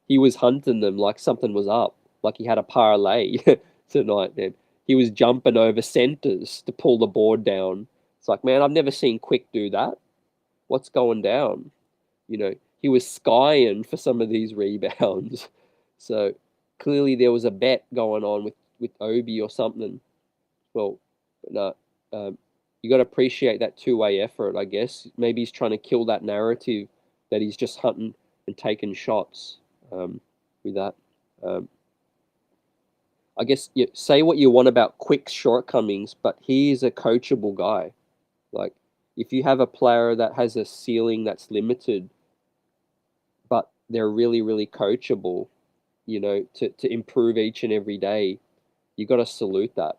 He was hunting them like something was up, like he had a parlay tonight, man. He was jumping over centers to pull the board down. It's like, man, I've never seen Quick do that. What's going down? You know, he was skying for some of these rebounds. So clearly there was a bet going on with Obi or something. Well, but no, you got to appreciate that two-way effort, I guess. Maybe he's trying to kill that narrative that he's just hunting and taking shots with that. Um, I guess you say what you want about Quick's shortcomings, but he is a coachable guy. Like, if you have a player that has a ceiling that's limited, but they're really, really coachable, you know, to improve each and every day. You got to salute that.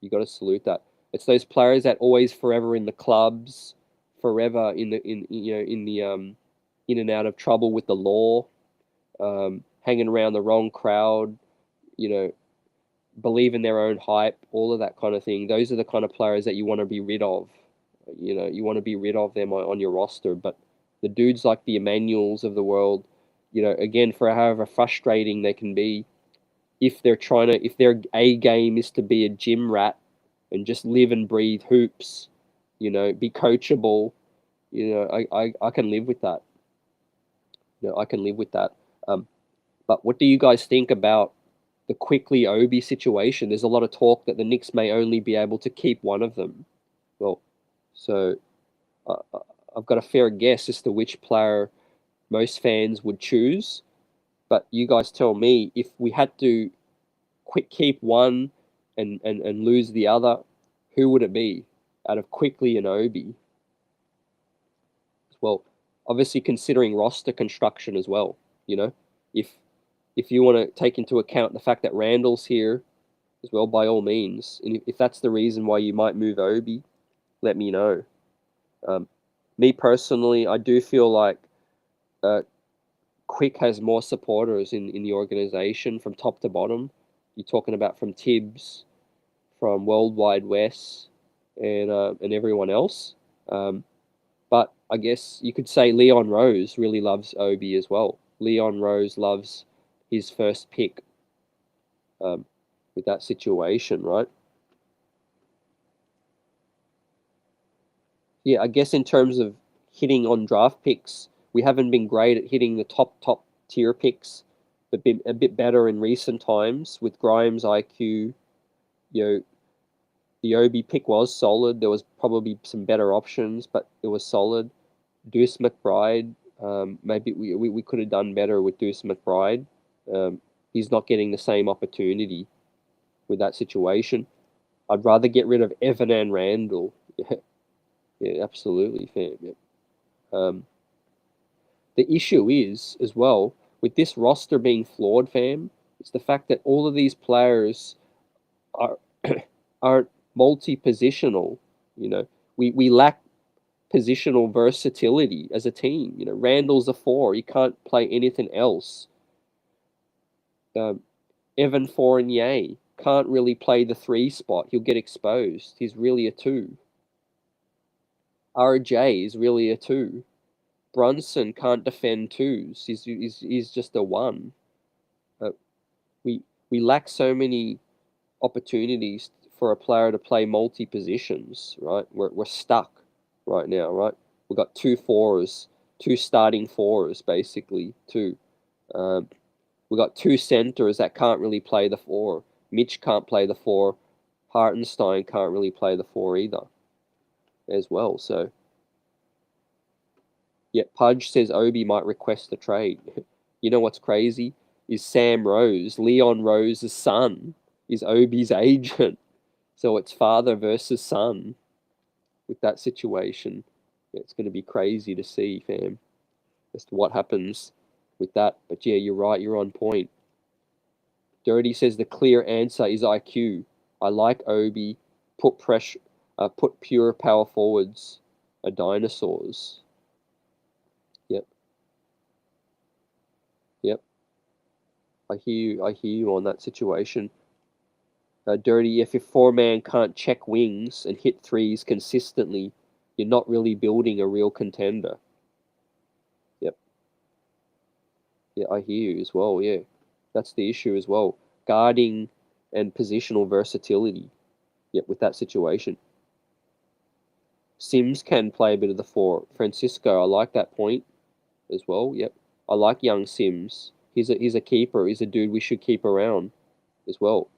You got to salute that. It's those players that always forever in the clubs, forever in the in and out of trouble with the law, hanging around the wrong crowd, you know, believe in their own hype, all of that kind of thing. Those are the kind of players that you want to be rid of. You know, you want to be rid of them on your roster. But the dudes like the Emmanuels of the world, you know, again, for however frustrating they can be, if if their A game is to be a gym rat and just live and breathe hoops, you know, be coachable, you know, I can live with that. You know, I can live with that. But what do you guys think about the Quickly Obi situation? There's a lot of talk that the Knicks may only be able to keep one of them. Well, so uh, I've got a fair guess as to which player most fans would choose. But you guys tell me, if we had to keep one and lose the other, who would it be out of Quickly and Obi? Well, obviously considering roster construction as well. You know, if if you want to take into account the fact that Randall's here as well, by all means. And if that's the reason why you might move Obi, let me know. Um, Me personally, I do feel like uh, Quick has more supporters in the organization from top to bottom. You're talking about from Tibbs, from Worldwide Wes, and everyone else. But I guess you could say Leon Rose really loves Obi as well. Leon Rose loves his first pick with that situation, right? Yeah, I guess in terms of hitting on draft picks, we haven't been great at hitting the top tier picks, but been a bit better in recent times with Grimes' IQ. You know, the Obi pick was solid. There was probably some better options, but it was solid. Deuce McBride, maybe we could have done better with Deuce McBride. He's not getting the same opportunity with that situation. I'd rather get rid of Evan and Randall. Yeah, yeah, absolutely, fam. Yeah. The issue is, as well, with this roster being flawed, fam, it's the fact that all of these players are aren't multi-positional. You know, we lack positional versatility as a team. You know, Randall's a four; he can't play anything else. Um, Evan Fournier can't really play the three spot; he'll get exposed. He's really a two. RJ is really a two. Brunson can't defend twos. He's just a one. Uh, we we lack so many opportunities for a player to play multi positions. Right, we're stuck right now. Right, we've got two fours, two starting fours basically. Two. Um, we've got two centers that can't really play the four. Mitch can't play the four. Hartenstein can't really play the four either, as well. So yeah, Pudge says Obi might request a trade. You know what's crazy? Is Sam Rose, Leon Rose's son, is Obi's agent. So it's father versus son with that situation. Yeah, it's going to be crazy to see, fam, as to what happens with that. But yeah, you're right. You're on point. Dirty says the clear answer is IQ. I like Obi. Put pressure. Put pure power forwards. Are dinosaurs. Yep. Yep. I hear you. I hear you on that situation. Dirty, if your four-man can't check wings and hit threes consistently, you're not really building a real contender. Yep. Yeah, I hear you as well. Yeah. That's the issue as well. Guarding and positional versatility. Yep, with that situation. Sims can play a bit of the four. Francisco, I like that point as well. Yep. I like young Sims. He's a keeper. He's a dude we should keep around as well.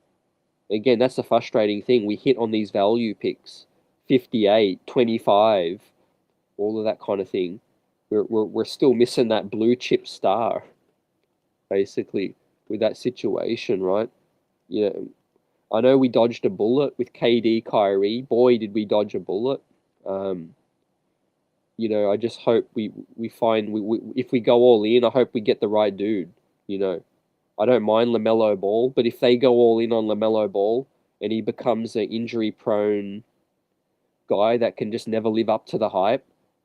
Again, that's the frustrating thing. We hit on these value picks, 58, 25, all of that kind of thing. We're still missing that blue chip star, basically, with that situation, right? Yeah, I know we dodged a bullet with KD Kyrie. Boy, did we dodge a bullet. Um, you know, I just hope we find if we go all in, I hope we get the right dude. You know, I don't mind LaMelo Ball, but if they go all in on LaMelo Ball and he becomes an injury-prone guy that can just never live up to the hype,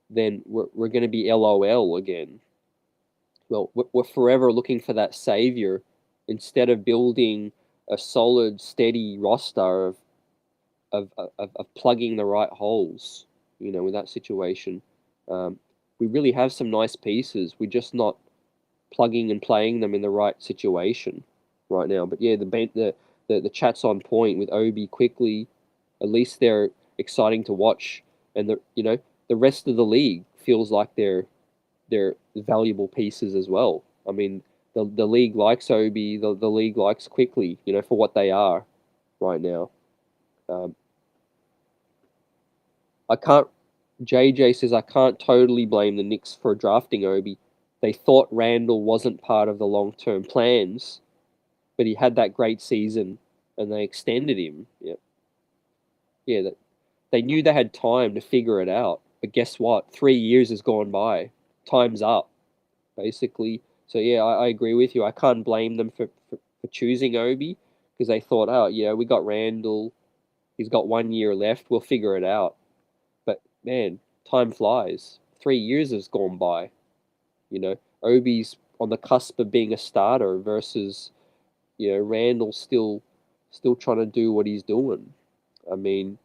then we're going to be LOL again. Well, we're forever looking for that savior instead of building a solid, steady roster of plugging the right holes, in that situation. We really have some nice pieces. We're just not plugging and playing them in the right situation right now. But yeah, the chat's on point with Obi quickly. At least they're exciting to watch, and the rest of the league feels like they're valuable pieces as well. I mean, the league likes Obi, the league likes quickly, for what they are right now. I can't. JJ says I can't totally blame the Knicks for drafting Obi. They thought Randall wasn't part of the long-term plans, but he had that great season, and they extended him. Yeah, yeah. They knew they had time to figure it out, but guess what? 3 years has gone by. Time's up, basically. So yeah, I agree with you. I can't blame them for choosing Obi because they thought, oh yeah, we got Randall. He's got 1 year left. We'll figure it out. But man, time flies. 3 years has gone by. Obi's on the cusp of being a starter versus, Randall still trying to do what he's doing. I mean,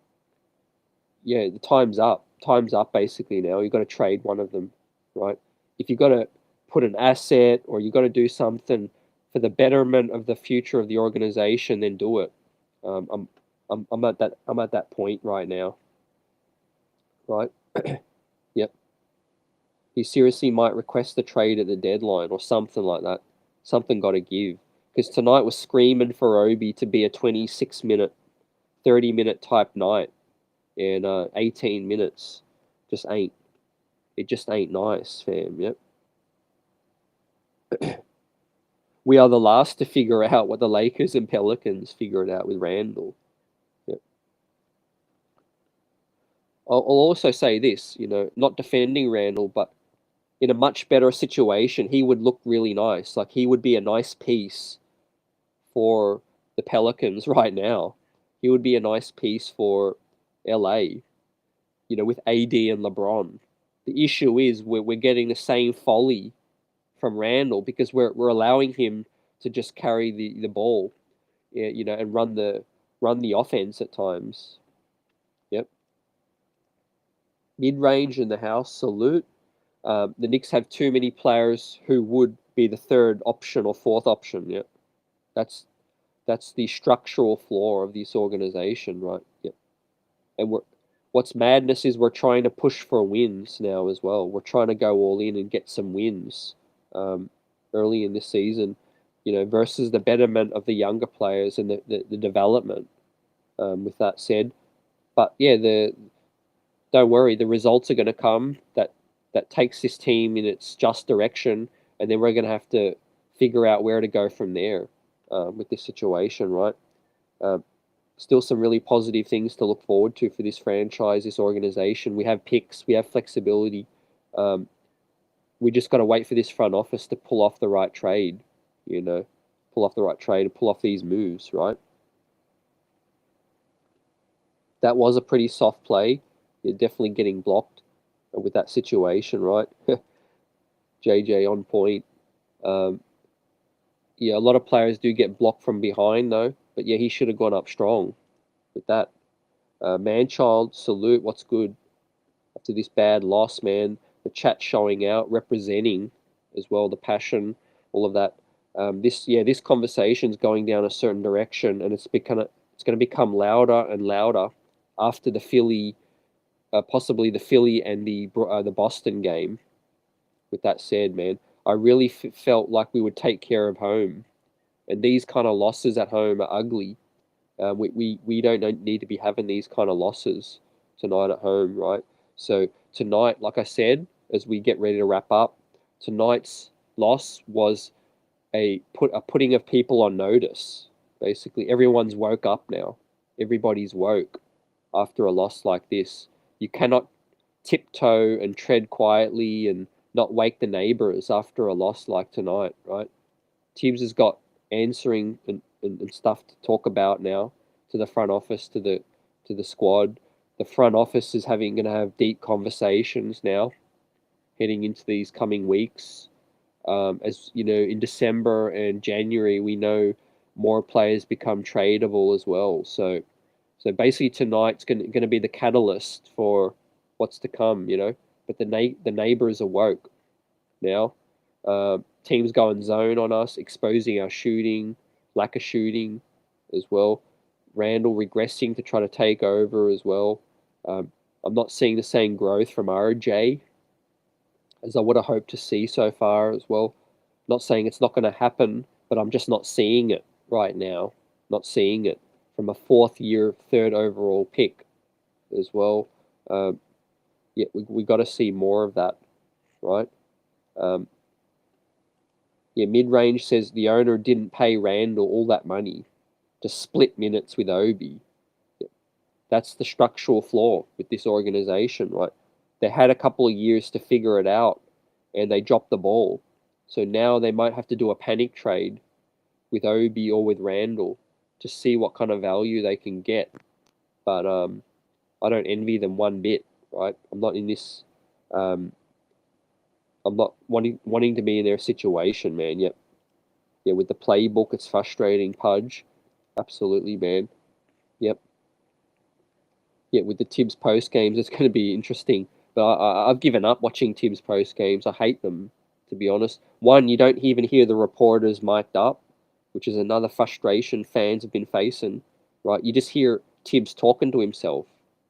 yeah, the time's up. Time's up basically now. You've got to trade one of them, right? If you've got to put an asset or you've got to do something for the betterment of the future of the organization, then do it. I'm at that point right now, right? Yep. He seriously might request a trade at the deadline or something like that. Something got to give. Because tonight was screaming for Obi to be a 26-minute, 30-minute type night. And 18 minutes just ain't. It just ain't nice, fam. Yep. We are the last to figure out what the Lakers and Pelicans figured out with Randall. Yep. I'll also say this, not defending Randall, but in a much better situation, he would look really nice. Like he would be a nice piece for the Pelicans right now. He would be a nice piece for LA, with AD and LeBron. The issue is we're getting the same folly from Randall because we're allowing him to just carry the ball, and run the offense at times. Yep. Mid-range in the house, salute. The Knicks have too many players who would be the third option or fourth option. Yep. That's the structural flaw of this organization, right? Yep. And what's madness is we're trying to push for wins now as well. We're trying to go all in and get some wins early in this season, versus the betterment of the younger players and the development. With that said, but yeah, don't worry, the results are going to come that takes this team in its just direction, and then we're going to have to figure out where to go from there with this situation, right? Still some really positive things to look forward to for this franchise, this organization. We have picks, we have flexibility. We just got to wait for this front office to pull off the right trade, pull off the right trade and pull off these moves, right? That was a pretty soft play. You're definitely getting blocked with that situation, right? JJ on point. Yeah, a lot of players do get blocked from behind, though. But yeah, he should have gone up strong with that. Manchild, salute. What's good? After this bad loss, man. The chat showing out, representing as well, the passion, all of that. This conversation's going down a certain direction, and it's going to become louder and louder after the Philly, possibly the Philly and the Boston game. With that said, man, I really felt like we would take care of home, and these kind of losses at home are ugly. We don't need to be having these kind of losses tonight at home, right? So tonight, like I said, as we get ready to wrap up, tonight's loss was a putting of people on notice. Basically, everyone's woke up now. Everybody's woke after a loss like this. You cannot tiptoe and tread quietly and not wake the neighbors after a loss like tonight, right? Tibbs has got answering and stuff to talk about now to the front office, to the squad. The front office is going to have deep conversations now, heading into these coming weeks. As you know, in December and January, we know more players become tradable as well. So basically, tonight's going to be the catalyst for what's to come. But the neighbors awoke now. Teams going zone on us, exposing our shooting, lack of shooting as well. Randall regressing to try to take over as well. I'm not seeing the same growth from RJ as I would have hoped to see so far as well. Not saying it's not going to happen, but I'm just not seeing it right now. Not seeing it from a fourth year, third overall pick as well. Yeah, we got to see more of that, right? Yeah, mid range says the owner didn't pay Randall all that money to split minutes with Obi. That's the structural flaw with this organization, right? They had a couple of years to figure it out and they dropped the ball. So now they might have to do a panic trade with Obi or with Randall to see what kind of value they can get. But I don't envy them one bit, right? I'm not in this. I'm not wanting to be in their situation, man. Yep. Yeah, with the playbook, it's frustrating. Pudge, absolutely, man. Yep. Yeah, with the Tibbs post games, it's going to be interesting. But I've given up watching Tibbs post games. I hate them, to be honest. One, you don't even hear the reporters mic'd up, which is another frustration fans have been facing, right? You just hear Tibbs talking to himself.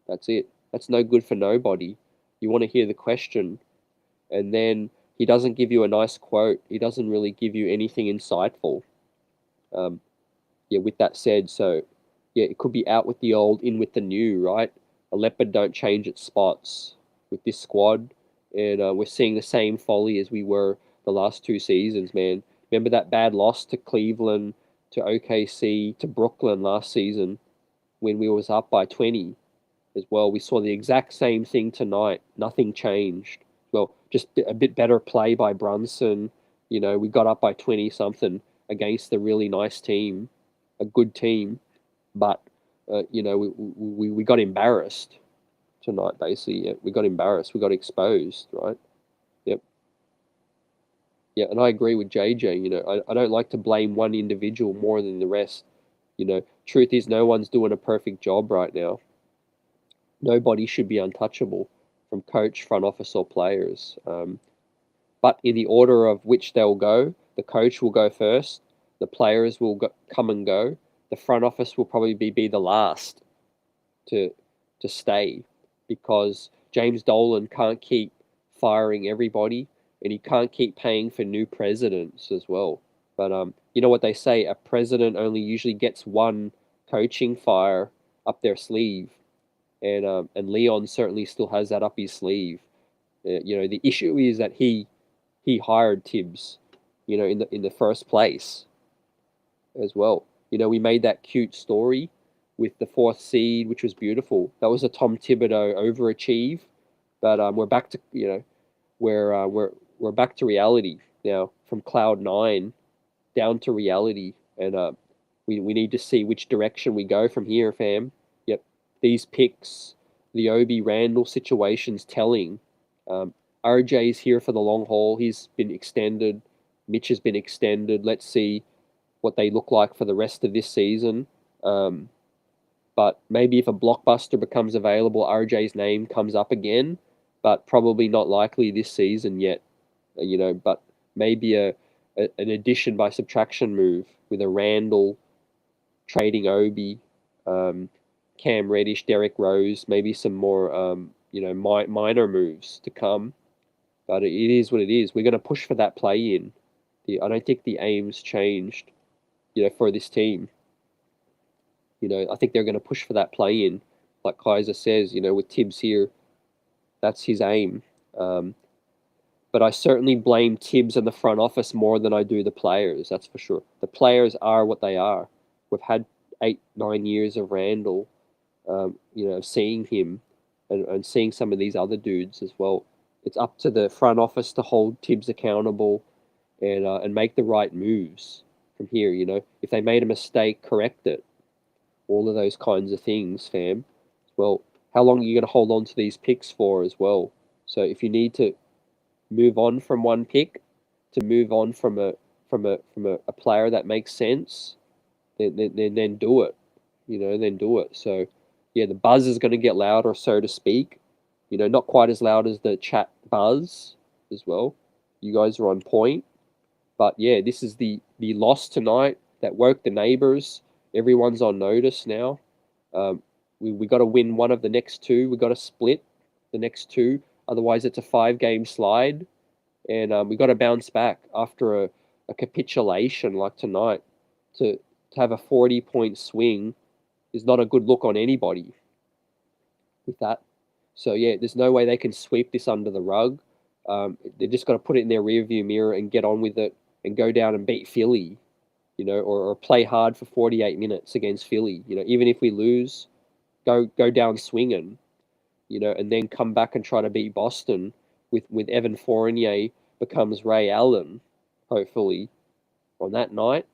That's it. That's no good for nobody. You want to hear the question, and then he doesn't give you a nice quote. He doesn't really give you anything insightful. Yeah, with that said, so yeah, it could be out with the old, in with the new, right? A leopard don't change its spots with this squad, and we're seeing the same folly as we were the last two seasons, man. Remember that bad loss to Cleveland, to OKC, to Brooklyn last season when we was up by 20 as well. We saw the exact same thing tonight. Nothing changed. Well, just a bit better play by Brunson. We got up by 20 something against a really nice team, a good team, but we got embarrassed tonight. Basically, yeah, we got embarrassed. We got exposed, right? Yep. Yeah, and I agree with JJ. I don't like to blame one individual more than the rest. Truth is, no one's doing a perfect job right now. Nobody should be untouchable, from coach, front office, or players. But in the order of which they'll go, the coach will go first, the players will come and go, the front office will probably be the last to stay, because James Dolan can't keep firing everybody, and he can't keep paying for new presidents as well. But you know what they say: a president only usually gets one coaching fire up their sleeve, and Leon certainly still has that up his sleeve. The issue is that he hired Tibbs, in the first place as well. We made that cute story with the fourth seed, which was beautiful. That was a Tom Thibodeau overachieve, but we're back to we're back to reality now, from cloud nine down to reality, and we need to see which direction we go from here, fam. Yep, these picks, the Obi Randall situation's telling. RJ's here for the long haul. He's been extended. Mitch has been extended. Let's see what they look like for the rest of this season. But maybe if a blockbuster becomes available, RJ's name comes up again, but probably not likely this season yet. But maybe an addition by subtraction move with a Randall trading Obi, Cam Reddish, Derrick Rose, maybe some more minor moves to come. But it is what it is. We're going to push for that play in. I don't think the aim's changed, for this team. I think they're going to push for that play in, like Kaiser says. With Tibbs here, that's his aim. But I certainly blame Tibbs and the front office more than I do the players. That's for sure. The players are what they are. We've had 8-9 years of Randall, seeing him and seeing some of these other dudes as well. It's up to the front office to hold Tibbs accountable and make the right moves from here. You know, if they made a mistake, correct it. All of those kinds of things, fam. Well, how long are you going to hold on to these picks for as well? So if you need to move on from one pick to move on from a player that makes sense, then do it. You know, then do it. So yeah, the buzz is going to get louder, so to speak. You know, not quite as loud as the chat buzz as well. You guys are on point. But yeah, this is the loss tonight that woke the neighbors. Everyone's on notice now. Um, we got to win one of the next two. We got to split the next two. Otherwise, it's a 5-game slide, and we got to bounce back after a capitulation like tonight. To have a 40-point swing is not a good look on anybody with that. So yeah, there's no way they can sweep this under the rug. They just got to put it in their rearview mirror and get on with it and go down and beat Philly, you know, or play hard for 48 minutes against Philly. You know, even if we lose, go down swinging, you know, and then come back and try to beat Boston with Evan Fournier becomes Ray Allen, hopefully on that night.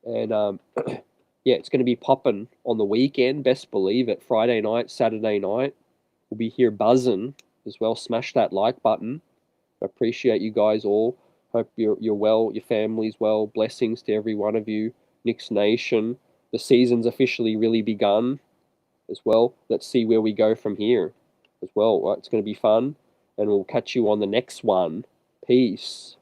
And yeah, it's going to be popping on the weekend. Best believe it. Friday night, Saturday night, we'll be here buzzing as well. Smash that like button. I appreciate you guys all. Hope you're well, your family's well. Blessings to every one of you. Knicks Nation. The season's officially really begun as well. Let's see where we go from here as well. Right? It's going to be fun, and we'll catch you on the next one. Peace.